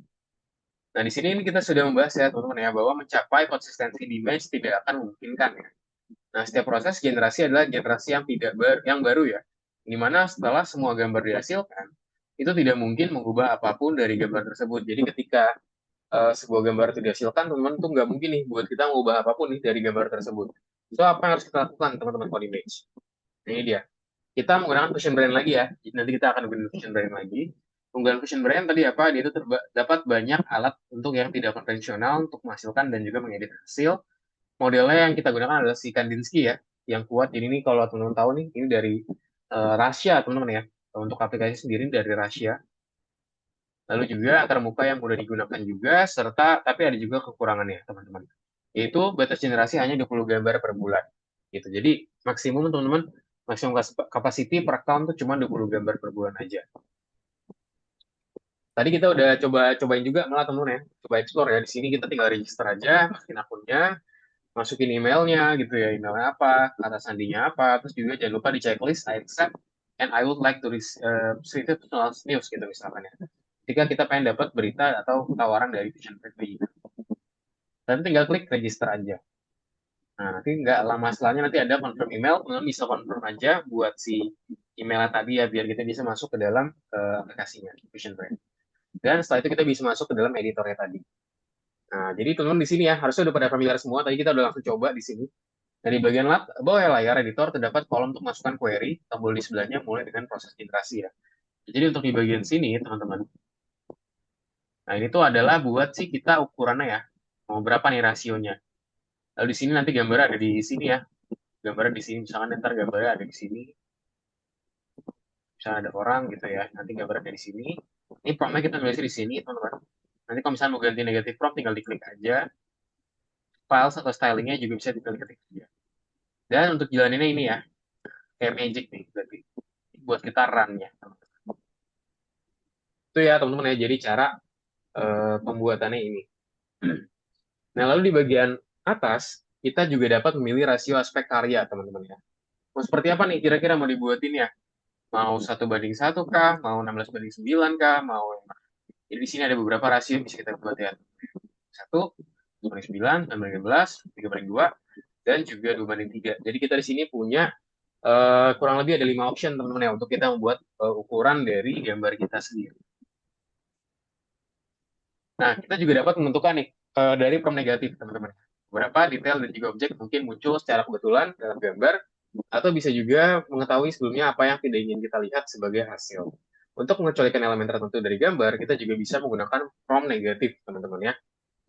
Nah, di sini ini kita sudah membahas ya, teman-teman ya, bahwa mencapai konsistensi di image tidak akan memungkinkan ya. Nah, setiap proses generasi adalah generasi yang tidak yang baru ya. Di mana setelah semua gambar dihasilkan, itu tidak mungkin mengubah apapun dari gambar tersebut. Jadi ketika sebuah gambar itu dihasilkan, teman-teman tuh nggak mungkin nih buat kita mengubah apapun nih dari gambar tersebut. So, apa yang harus kita lakukan, teman-teman, code image? Nah, ini dia. Kita menggunakan Fusion Brain lagi ya. Jadi nanti kita akan gunakan Fusion Brain lagi. Penggunaan Fusion Brain tadi apa? Dia itu dapat banyak alat untuk yang tidak konvensional untuk menghasilkan dan juga mengedit hasil. Modelnya yang kita gunakan adalah si Kandinsky ya, yang kuat. Jadi ini kalau teman-teman tahu nih, ini dari Rusia teman-teman ya. Untuk aplikasi sendiri dari Rusia. Lalu juga antar muka yang mudah digunakan juga, serta tapi ada juga kekurangannya teman-teman. Yaitu batas generasi hanya 20 gambar per bulan. Gitu. Jadi maksimum teman-teman, maksimum capacity per account tuh cuma 20 gambar per bulan aja. Tadi kita udah cobain juga malah teman-teman ya. Coba explore ya. Di sini kita tinggal register aja, masukin akunnya, masukin emailnya gitu ya. Emailnya apa, kata sandinya apa, terus juga jangan lupa di checklist I accept and I would like to receive news gitu misalkan ya. Jika kita pengen dapat berita atau tawaran dari Vision Factory. Dan tinggal klik register aja. Nah, nanti nggak lama setelahnya nanti ada confirm email, kemudian bisa confirm aja buat si emailnya tadi ya, biar kita bisa masuk ke dalam aplikasinya, Vision Brain. Dan setelah itu kita bisa masuk ke dalam editornya tadi. Nah, jadi teman-teman di sini ya, harusnya udah pada familiar semua, tadi kita udah langsung coba di sini. Nah, di bagian bawah layar editor terdapat kolom untuk masukkan query, tombol di sebelahnya mulai dengan proses generasi ya. Jadi untuk di bagian sini, teman-teman, nah ini tuh adalah buat sih kita ukurannya ya, mau berapa nih rasionya. Lalu di sini nanti gambarnya ada di sini ya. Gambarnya di sini, misalkan ntar gambarnya ada di sini. Misalnya ada orang gitu ya, nanti gambarnya ada di sini. Ini promptnya kita nulis di sini, teman-teman. Nanti kalau misalnya mau ganti negatif prompt, tinggal diklik aja. Files atau stylingnya juga bisa diklik-klik aja. Dan untuk jalaninnya ini ya, kayak magic nih, berarti buat kita run-nya. Itu ya teman-teman ya, jadi cara pembuatannya ini. Nah, lalu di bagian atas, kita juga dapat memilih rasio aspek karya, teman-teman ya. Mau seperti apa nih kira-kira mau dibuatin ya? Mau 1:1 kah? Mau 16:9 kah? Mau Jadi di sini ada beberapa rasio yang bisa kita buat ya. 1:9, 6:13, 3:2, dan juga 2:3. Jadi kita di sini punya kurang lebih ada 5 option teman-teman ya untuk kita membuat ukuran dari gambar kita sendiri. Nah, kita juga dapat menentukan nih dari prompt negatif teman-teman. Beberapa detail dan juga objek mungkin muncul secara kebetulan dalam gambar, atau bisa juga mengetahui sebelumnya apa yang tidak ingin kita lihat sebagai hasil. Untuk mengecualikan elemen tertentu dari gambar, kita juga bisa menggunakan prompt negatif, teman-teman ya.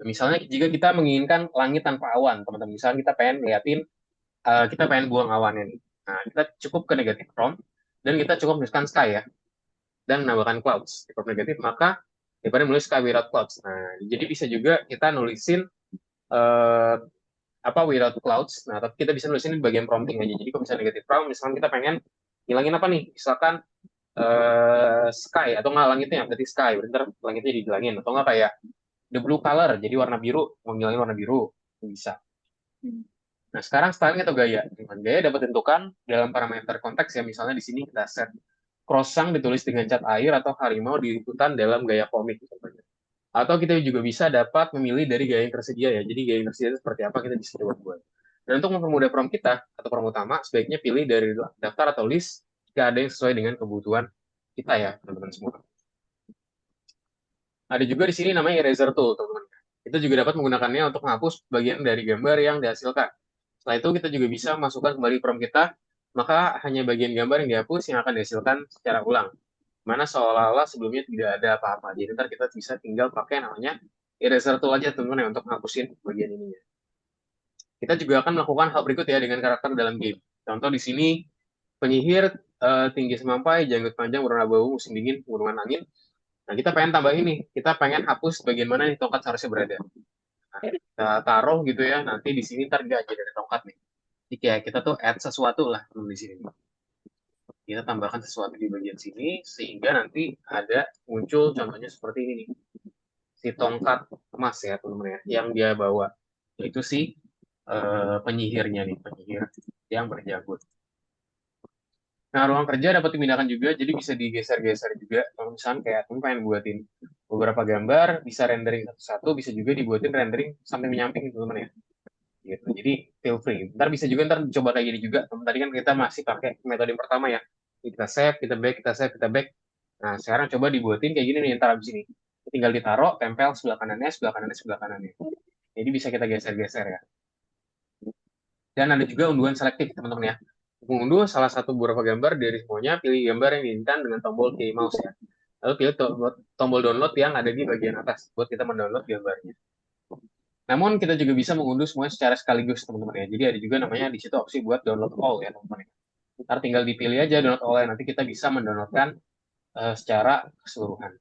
Misalnya jika kita menginginkan langit tanpa awan, teman-teman. Misalnya kita pengen liatin, kita pengen buang awannya nih. Nah, kita cukup ke negatif prompt, dan kita cukup menuliskan sky ya, dan menambahkan clouds. Di prompt negatif, maka daripada menulis sky without clouds. Nah, jadi bisa juga kita nulisin uh, apa without clouds. Nah, tapi kita bisa nulisin di bagian prompting aja. Jadi kalau misalnya negatif prompt, misalnya kita pengen hilangin apa nih? Misalkan sky atau nggak langitnya berarti sky, berarti ntar langitnya dihilangin atau nggak kayak the blue color, jadi warna biru, mau ngilangin warna biru bisa. Nah, sekarang styling atau gaya. Dengan gaya dapat ditentukan dalam parameter konteks ya. Misalnya di sini kita set croissant ditulis dengan cat air atau harimau di liputan dalam gaya komik contohnya. Atau kita juga bisa dapat memilih dari gaya yang tersedia ya. Jadi gaya yang tersedia itu seperti apa kita bisa coba buat. Dan untuk mempermudah prompt kita atau prompt utama, sebaiknya pilih dari daftar atau list jika ada yang sesuai dengan kebutuhan kita ya, teman-teman semua. Ada juga di sini namanya eraser tool, teman-teman. Kita juga dapat menggunakannya untuk menghapus bagian dari gambar yang dihasilkan. Setelah itu kita juga bisa masukkan kembali prompt kita, maka hanya bagian gambar yang dihapus yang akan dihasilkan secara ulang. Mana seolah-olah sebelumnya tidak ada apa-apa. Jadi ntar kita bisa tinggal pakai namanya eraser tool aja teman-teman ya, untuk menghapusin bagian ininya. Kita juga akan melakukan hal berikut ya dengan karakter dalam game. Contoh di sini penyihir tinggi semampai, janggut panjang, berwarna abu, musim dingin, gunungan angin. Nah, kita pengen tambah ini, kita pengen hapus bagian mana nih tongkat seharusnya berada. Nah, kita taruh gitu ya, nanti di sini ntar nggak jadi ada tongkat nih. Jadi kayak kita tuh add sesuatu lah di sini. Kita tambahkan sesuatu di bagian sini, sehingga nanti ada muncul contohnya seperti ini nih. Si tongkat emas ya teman-teman ya, yang dia bawa. Itu si penyihirnya nih, penyihir yang berjagut. Nah, ruang kerja dapat dipindahkan juga, jadi bisa digeser-geser juga. Kalau misalnya kayak kamu pengen buatin beberapa gambar, bisa rendering satu-satu, bisa juga dibuatin rendering samping menyamping, teman-teman ya. Gitu. Jadi feel free. Ntar bisa juga ntar coba kayak gini juga. Tadi kan kita masih pakai metode yang pertama ya. Kita save, kita back, kita save, kita back. Nah, sekarang coba dibuatin kayak gini nih, ntar abis ini. Tinggal ditaruh, tempel sebelah kanannya, sebelah kanannya, sebelah kanannya. Jadi bisa kita geser-geser ya. Dan ada juga unduhan selektif, teman-teman ya. Mengunduh salah satu beberapa gambar dari semuanya, pilih gambar yang diinginkan dengan tombol key mouse ya. Lalu pilih tombol download yang ada di bagian atas buat kita mendownload gambarnya. Namun kita juga bisa mengunduh semuanya secara sekaligus, teman-teman ya. Jadi ada juga namanya di situ opsi buat download all ya, teman-teman. Ntar tinggal dipilih aja download all ya. Nanti kita bisa mendownloadkan secara keseluruhan.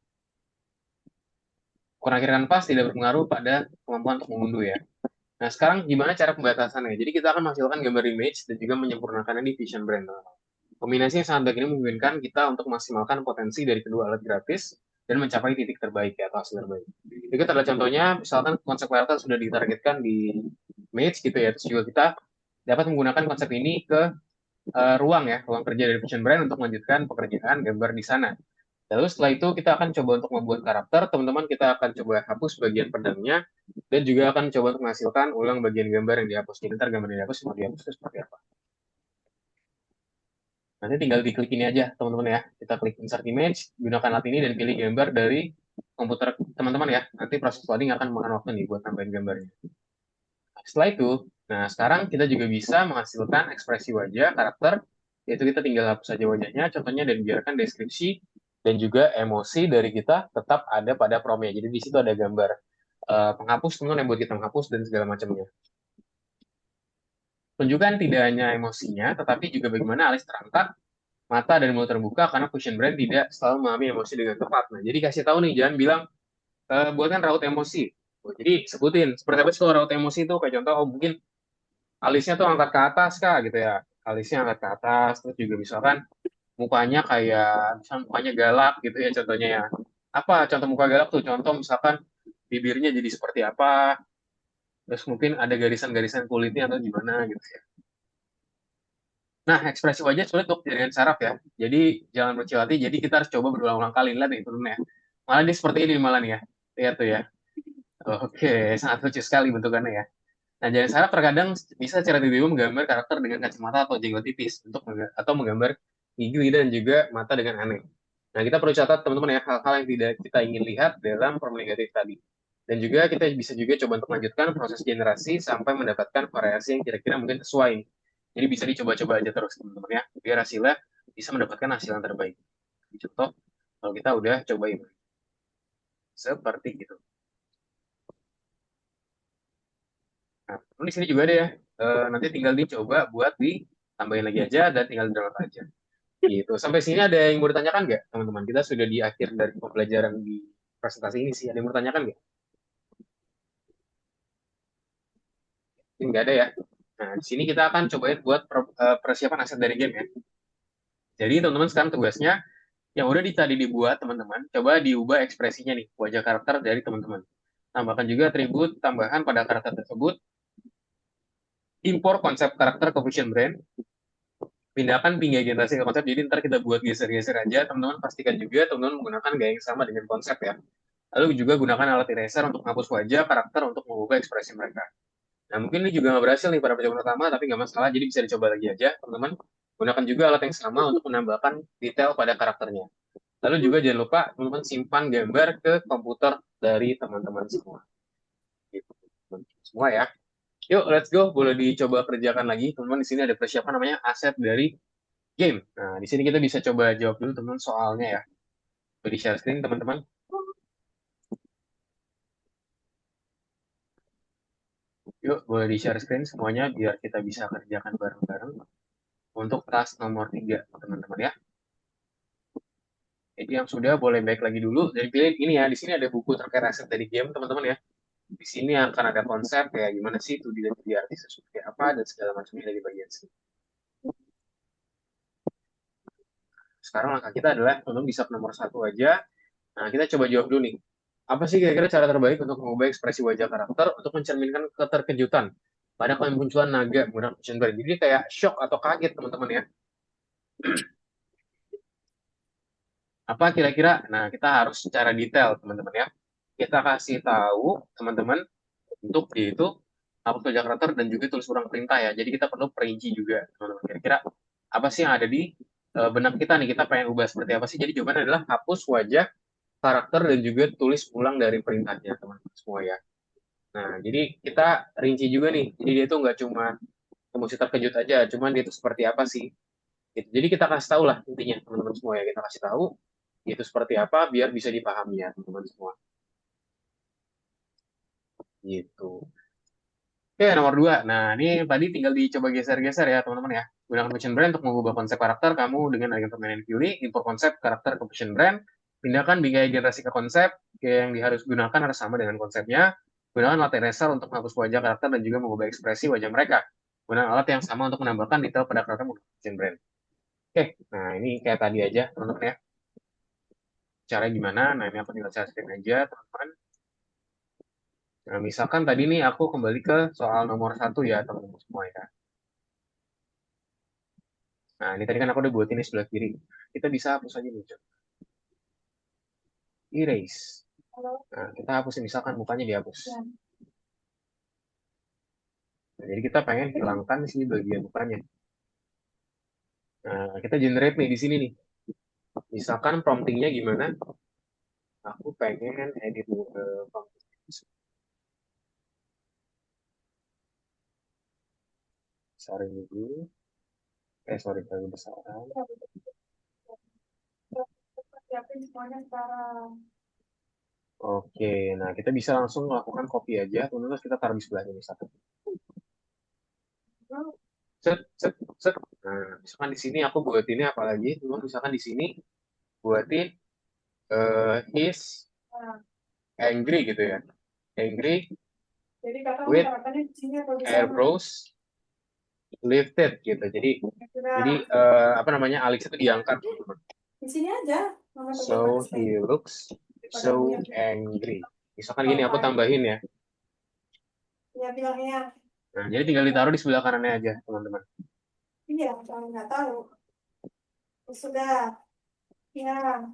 Ukuran kiri pas tidak berpengaruh pada kemampuan untuk mengunduh ya. Nah, sekarang gimana cara pembatasannya? Jadi kita akan menghasilkan gambar image dan juga menyempurnakannya di Vision Brand. Kombinasi yang sangat baik ini memungkinkan kita untuk memaksimalkan potensi dari kedua alat gratis dan mencapai titik terbaik ya, atau hasil terbaik. Jadi adalah contohnya, misalkan konsep layar sudah ditargetkan di Image gitu ya, terus juga kita dapat menggunakan konsep ini ke ruang ya, ruang kerja dari Vision Brand untuk melanjutkan pekerjaan gambar di sana. Lalu setelah itu kita akan coba untuk membuat karakter, teman-teman kita akan coba hapus bagian pedangnya, dan juga akan coba untuk menghasilkan ulang bagian gambar yang dihapus. Jadi ntar gambar yang dihapus mau dihapus itu seperti apa. Nanti tinggal diklik ini aja, teman-teman ya. Kita klik insert image, gunakan alat ini dan pilih gambar dari komputer teman-teman ya. Nanti proses loading akan memakan waktu nih buat tambahin gambarnya. Setelah itu, nah sekarang kita juga bisa menghasilkan ekspresi wajah karakter, yaitu kita tinggal hapus saja wajahnya, contohnya, dan biarkan deskripsi dan juga emosi dari kita tetap ada pada promnya. Jadi di situ ada gambar penghapus teman-teman yang buat kita menghapus dan segala macamnya. Tunjukkan tidak hanya emosinya, tetapi juga bagaimana alis terangkat, mata dan mulut terbuka, karena Fusion Brand tidak selalu memahami emosi dengan tepat. Nah, jadi kasih tahu nih, jangan bilang buatkan raut emosi. Jadi sebutin seperti apa sih kalau raut emosi itu, kayak contoh, oh mungkin alisnya tuh angkat ke atas kak gitu ya, alisnya angkat ke atas, terus juga misalkan mukanya kayak misalkan mukanya galak gitu ya, contohnya ya. Apa contoh muka galak tuh? Contoh misalkan bibirnya jadi seperti apa, terus mungkin ada garisan-garisan kulitnya atau gimana gitu ya. Nah, ekspresi wajah sulit untuk jaringan saraf ya. Jadi jangan berkecil hati. Jadi kita harus coba berulang-ulang kali. Lihat nih, turunnya. Malah dia seperti ini malah nih ya. Lihat tuh ya. Oke, sangat lucu sekali bentukannya ya. Nah, jadi saya terkadang bisa secara tiba-tiba menggambar karakter dengan kacamata atau jenggot tipis atau menggambar gigi, lidah, dan juga mata dengan aneh. Nah, kita perlu catat teman-teman ya hal-hal yang tidak kita ingin lihat dalam form negatif tadi. Dan juga kita bisa juga coba untuk melanjutkan proses generasi sampai mendapatkan variasi yang kira-kira mungkin sesuai. Jadi bisa dicoba-coba aja terus teman-teman ya, biar hasilnya bisa mendapatkan hasil yang terbaik. Contoh, kalau kita udah cobain seperti itu. Nah, di sini juga ada ya. Nanti tinggal dicoba buat ditambahin lagi aja dan tinggal download aja. Gitu. Sampai sini ada yang mau ditanyakan nggak, teman-teman? Kita sudah di akhir dari pembelajaran di presentasi ini sih. Ada yang mau ditanyakan nggak? Ini nggak ada ya. Nah, di sini kita akan cobain buat persiapan aset dari game ya. Jadi teman-teman sekarang tugasnya yang udah tadi dibuat teman-teman, coba diubah ekspresinya nih, wajah karakter dari teman-teman. Tambahkan juga atribut tambahan pada karakter tersebut, impor konsep karakter ke Fusion Brand, pindahkan pinggir generasi ke konsep. Jadi ntar kita buat geser-geser aja, teman-teman pastikan juga teman-teman menggunakan gaya yang sama dengan konsep ya. Lalu juga gunakan alat eraser untuk menghapus wajah karakter untuk mengubah ekspresi mereka. Nah, mungkin ini juga nggak berhasil nih pada percobaan pertama, tapi nggak masalah, jadi bisa dicoba lagi aja, teman-teman. Gunakan juga alat yang sama untuk menambahkan detail pada karakternya. Lalu juga jangan lupa, teman-teman simpan gambar ke komputer dari teman-teman semua. Gitu, teman-teman semua ya. Yuk, let's go. Boleh dicoba kerjakan lagi. Teman-teman, di sini ada persiapan namanya aset dari game. Nah, di sini kita bisa coba jawab dulu teman-teman soalnya ya. Boleh di share screen, teman-teman. Yuk, boleh di share screen semuanya biar kita bisa kerjakan bareng-bareng untuk task nomor 3, teman-teman ya. Jadi yang sudah boleh baik lagi dulu. Jadi pilih ini ya, di sini ada buku terkait aset dari game, teman-teman ya. Di sini akan ada konsep kayak gimana sih 2D dan 3D artis seperti apa dan segala macamnya dari bagian sini. Sekarang langkah kita adalah teman-teman bisa ke nomor 1 aja. Nah, kita coba jawab dulu nih. Apa sih kira-kira cara terbaik untuk mengubah ekspresi wajah karakter untuk mencerminkan keterkejutan pada kemunculan naga menggunakan Fusion Blend? Jadi kayak shock atau kaget teman-teman ya. Apa kira-kira? Nah, kita harus secara detail teman-teman ya. Kita kasih tahu teman-teman untuk itu apa wajah karakter dan juga tulis ulang perintah ya. Jadi kita perlu perinci juga teman-teman. Kira-kira apa sih yang ada di benak kita nih? Kita pengen ubah seperti apa sih? Jadi jawabannya adalah hapus wajah karakter dan juga tulis ulang dari perintahnya teman-teman semua ya. Nah, jadi kita rinci juga nih. Jadi dia tuh nggak cuma emosi terkejut aja, cuman dia itu seperti apa sih? Gitu. Jadi kita kasih tahu lah intinya teman-teman semua ya. Kita kasih tahu itu seperti apa biar bisa dipahami ya teman-teman semua. Gitu. Oke, nomor 2. Nah, ini tadi tinggal dicoba geser-geser ya teman-teman ya. Gunakan Fusion Brand untuk mengubah konsep karakter kamu dengan agen permainan pilih, import konsep karakter ke Fusion Brand, pindahkan bingkai generasi ke konsep, yang harus gunakan harus sama dengan konsepnya. Gunakan alat eraser untuk menghapus wajah karakter dan juga mengubah ekspresi wajah mereka. Gunakan alat yang sama untuk menambahkan detail pada karakter menggunakan Fusion Brand. Oke, nah ini kayak tadi aja teman-teman ya. Cara gimana? Nah, ini aku tinggal share screen aja teman-teman. Nah, misalkan tadi nih aku kembali ke soal nomor 1 ya teman-teman semua ya. Nah, ini tadi kan aku udah buat ini sebelah kiri. Kita bisa hapus aja nih, Cok. Erase. Nah, kita hapusin, misalkan mukanya dihapus. Nah, jadi kita pengen hilangkan sih bagian mukanya. Nah, kita generate nih di sini nih. Misalkan promptingnya gimana? Aku pengen edit prompting. Besarin dulu. Sorry, terlalu besaran. Oke, nah kita bisa langsung melakukan copy aja. Terus kita taruh di sebelahnya misalkan. Set, set, set. Nah, misalkan di sini aku buat ini apalagi? Misalkan di sini buatin his angry gitu ya. Angry with eyebrows lifted gitu. Jadi apa namanya? Alex itu diangkat. Di sini aja. So he looks so angry. Misalkan gini aku tambahin ya. Ya bilangnya. Nah, jadi tinggal ditaruh di sebelah kanannya aja, teman-teman. Iya, kalau nggak tahu. Sudah. Ya.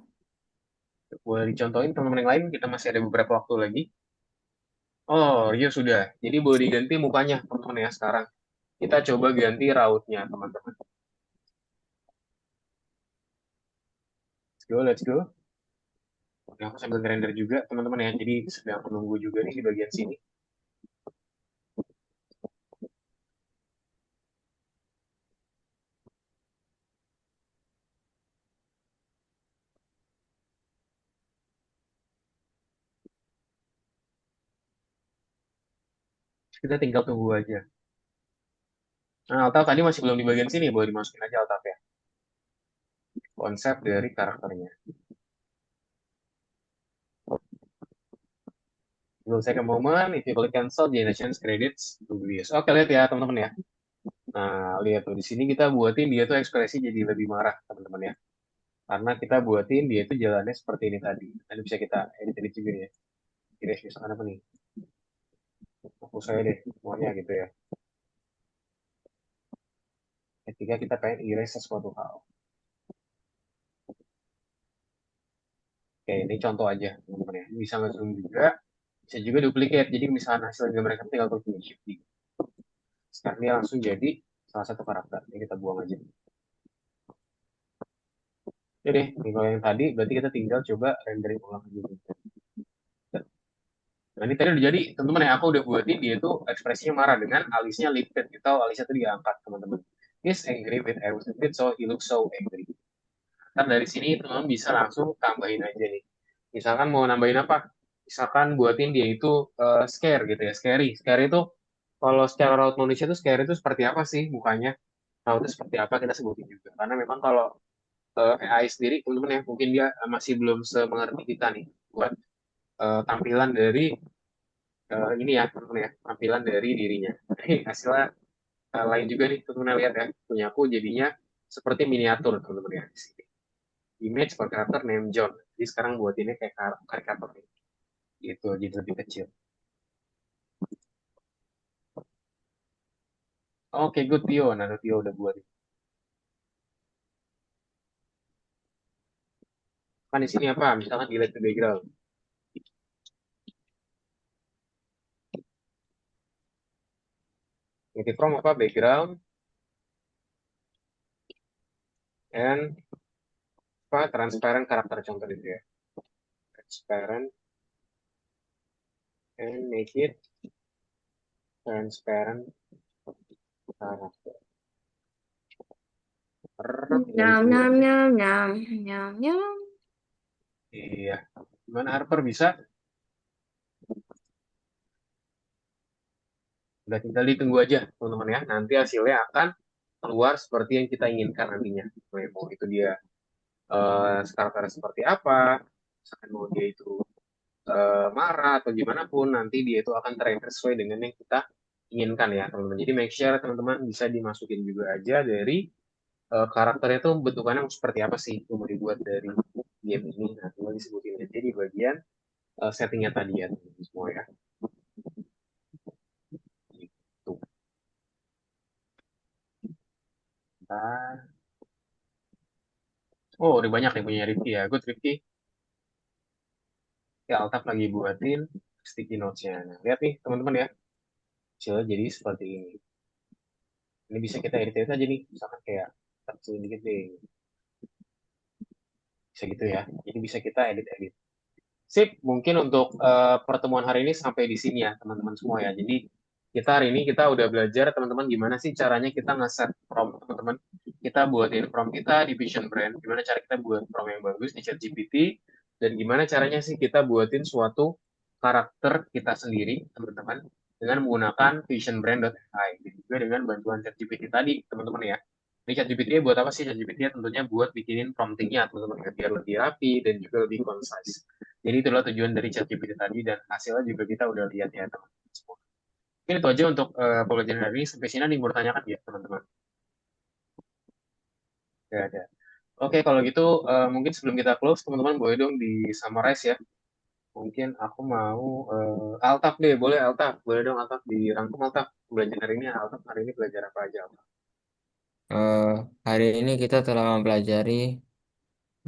Boleh dicontohin teman-teman yang lain, kita masih ada beberapa waktu lagi. Oh, Rio sudah. Jadi boleh diganti mukanya, teman-teman ya, sekarang. Kita coba ganti rautnya, teman-teman. Let's go, let's go. Oke, aku sambil render juga, teman-teman ya. Jadi sedang menunggu juga nih di bagian sini. Kita tinggal tunggu aja. Nah, Altaf tadi masih belum di bagian sini, boleh dimasukin aja Altaf ya. Konsep dari karakternya. We'll take a moment, if you click cancel, generations credits, dubious. Oke, lihat ya teman-teman ya. Nah, lihat tuh, di sini kita buatin dia tuh ekspresi jadi lebih marah, teman-teman ya. Karena kita buatin dia itu jalannya seperti ini tadi. Nanti bisa kita edit-edit juga ya. Kira misalkan apa nih? Hapus saya deh, semuanya gitu ya. Ketika kita pengen erase sesuatu hal. Oke, ini contoh aja, teman-teman ya. Bisa nge-zoom juga, bisa juga duplicate. Jadi misalnya hasil gambar mereka tinggal klik shift. Sekarang dia langsung jadi salah satu karakter. Ini kita buang aja. Oke deh, tinggal yang tadi, berarti kita tinggal coba rendering ulang dulu. Nah, ini tadi udah jadi, teman-teman ya, aku udah buatin dia tuh ekspresinya marah dengan alisnya lifted. Kita tahu alisnya tuh diangkat, teman-teman. He's angry with arrows lifted, so he looks so angry. Ntar dari sini teman-teman bisa langsung tambahin aja nih. Misalkan mau nambahin apa? Misalkan buatin dia itu scare gitu ya, scary. Scary itu kalau secara raut manusia tuh scary itu seperti apa sih mukanya? Raut itu seperti apa kita sebutin juga. Karena memang kalau AI sendiri teman-teman ya mungkin dia masih belum semengerti kita nih buat tampilan dari ini ya teman-teman ya tampilan dari dirinya. Hasilnya lain juga nih teman-teman lihat ya punya aku jadinya seperti miniatur teman-teman ya di sini. Image per karakter name John. Jadi sekarang buat ini kayak karikatur nih. Gitu jadi lebih kecil. Oke, good Tio. Nah, Tio udah buat. Kan di sini apa? Misalkan delete the background. Ganti from apa? Background and apa? Transparent karakter contoh itu ya. Transparent and make it transparent karakter. Garis Nyam dua. nyam nyam nyam nyam nyam. Iya. Gimana Harper bisa? Udah tinggal ditunggu aja, teman-teman ya. Nanti hasilnya akan keluar seperti yang kita inginkan nantinya. Mau itu dia karakternya seperti apa, misalkan mau dia itu marah atau gimana pun, nanti dia itu akan terrender sesuai dengan yang kita inginkan ya teman-teman. Jadi make sure teman-teman bisa dimasukin juga aja dari karakternya itu bentukannya seperti apa sih yang mau dibuat dari game ini. Nah, tinggal disebutin aja di bagian settingnya tadi ya teman-teman semua ya. Gitu. Nah, oh, udah banyak nih punya Rifki ya. Good Rifki. Ya, Altaf lagi buatin sticky notes-nya. Nah, lihat nih teman-teman ya. Hasilnya jadi seperti ini. Ini bisa kita edit aja nih. Misalkan kayak kecil dikit deh. Bisa gitu ya. Jadi bisa kita edit-edit. Sip, mungkin untuk pertemuan hari ini sampai di sini ya, teman-teman semua ya. Jadi kita hari ini kita udah belajar teman-teman gimana sih caranya kita nge-set prompt teman-teman. Kita buatin prompt kita di Vision Brand. Gimana cara kita buat prompt yang bagus di ChatGPT dan gimana caranya sih kita buatin suatu karakter kita sendiri, teman-teman, dengan menggunakan visionbrand.ai. Dan juga dengan bantuan ChatGPT tadi, teman-teman ya. Ini ChatGPT buat apa sih? ChatGPT tentunya buat bikinin promptingnya, teman-teman, ya, biar lebih rapi dan juga lebih concise. Jadi itulah tujuan dari ChatGPT tadi dan hasilnya juga kita udah lihat ya teman-teman semua. Mungkin itu aja untuk pembelajaran hari ini. Sampai sini ada yang mau bertanyakan ya teman-teman. Ya, ada. Oke, kalau gitu mungkin sebelum kita close, teman-teman boleh dong di summarize ya. Mungkin aku mau Altaf deh, boleh Altaf. Boleh dong Altaf dirangkum Altaf. Belajar hari ini Altaf hari ini belajar apa aja Altaf? Eh, Hari ini kita telah mempelajari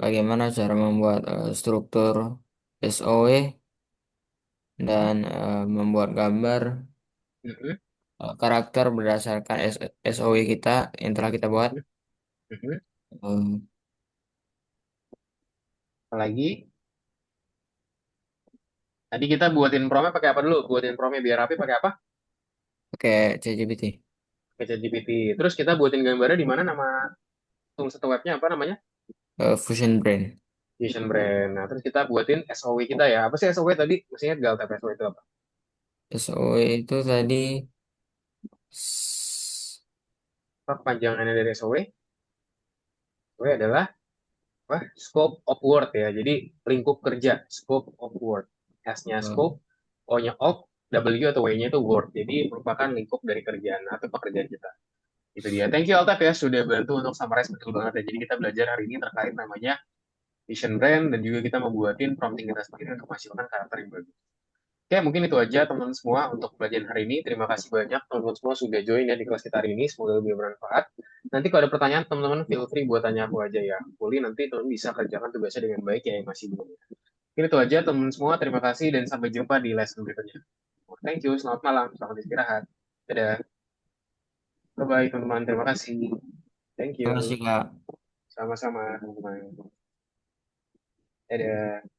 bagaimana cara membuat struktur SOW dan membuat gambar Mhm, karakter berdasarkan SOW kita yang telah kita buat. mhm, mhm. Eh, Apalagi tadi kita buatin promnya pakai apa dulu? Buatin promnya biar rapi pakai apa? Pakai ChatGPT. Pakai ChatGPT. Terus kita buatin gambarnya di mana, nama tools atau webnya apa namanya? Fusion Brain. Vision Brand. Nah, terus kita buatin SOW kita ya. Apa sih SOW tadi? Mestinya gal tapi SOW itu apa? SOW itu tadi Apa panjangannya dari SOW? SOW adalah apa? Scope of work ya. Jadi lingkup kerja, scope of work. S-nya eh, scope, O-nya of, W atau W-nya itu work. Jadi merupakan lingkup dari kerjaan atau pekerjaan kita. Itu dia. Thank you Altaf ya sudah bantu untuk summarize betul banget ya. Jadi kita belajar hari ini terkait namanya vision brand dan juga kita membuatin prompting kita sendiri untuk menghasilkan karakter yang bagus. Oke, mungkin itu aja teman-teman semua untuk pelajaran hari ini. Terima kasih banyak teman-teman semua sudah join ya di kelas kita hari ini. Semoga lebih bermanfaat. Nanti kalau ada pertanyaan, teman-teman feel free buat tanya aku aja ya. Boleh nanti teman bisa kerjakan tugasnya dengan baik ya yang masih belum. Mungkin itu aja teman-teman semua. Terima kasih dan sampai jumpa di lesson berikutnya. Thank you. Selamat malam. Selamat istirahat. Dadah. Bye-bye teman-teman. Terima kasih. Thank terima kasih you. Kak. Sama-sama teman-teman. Dadah.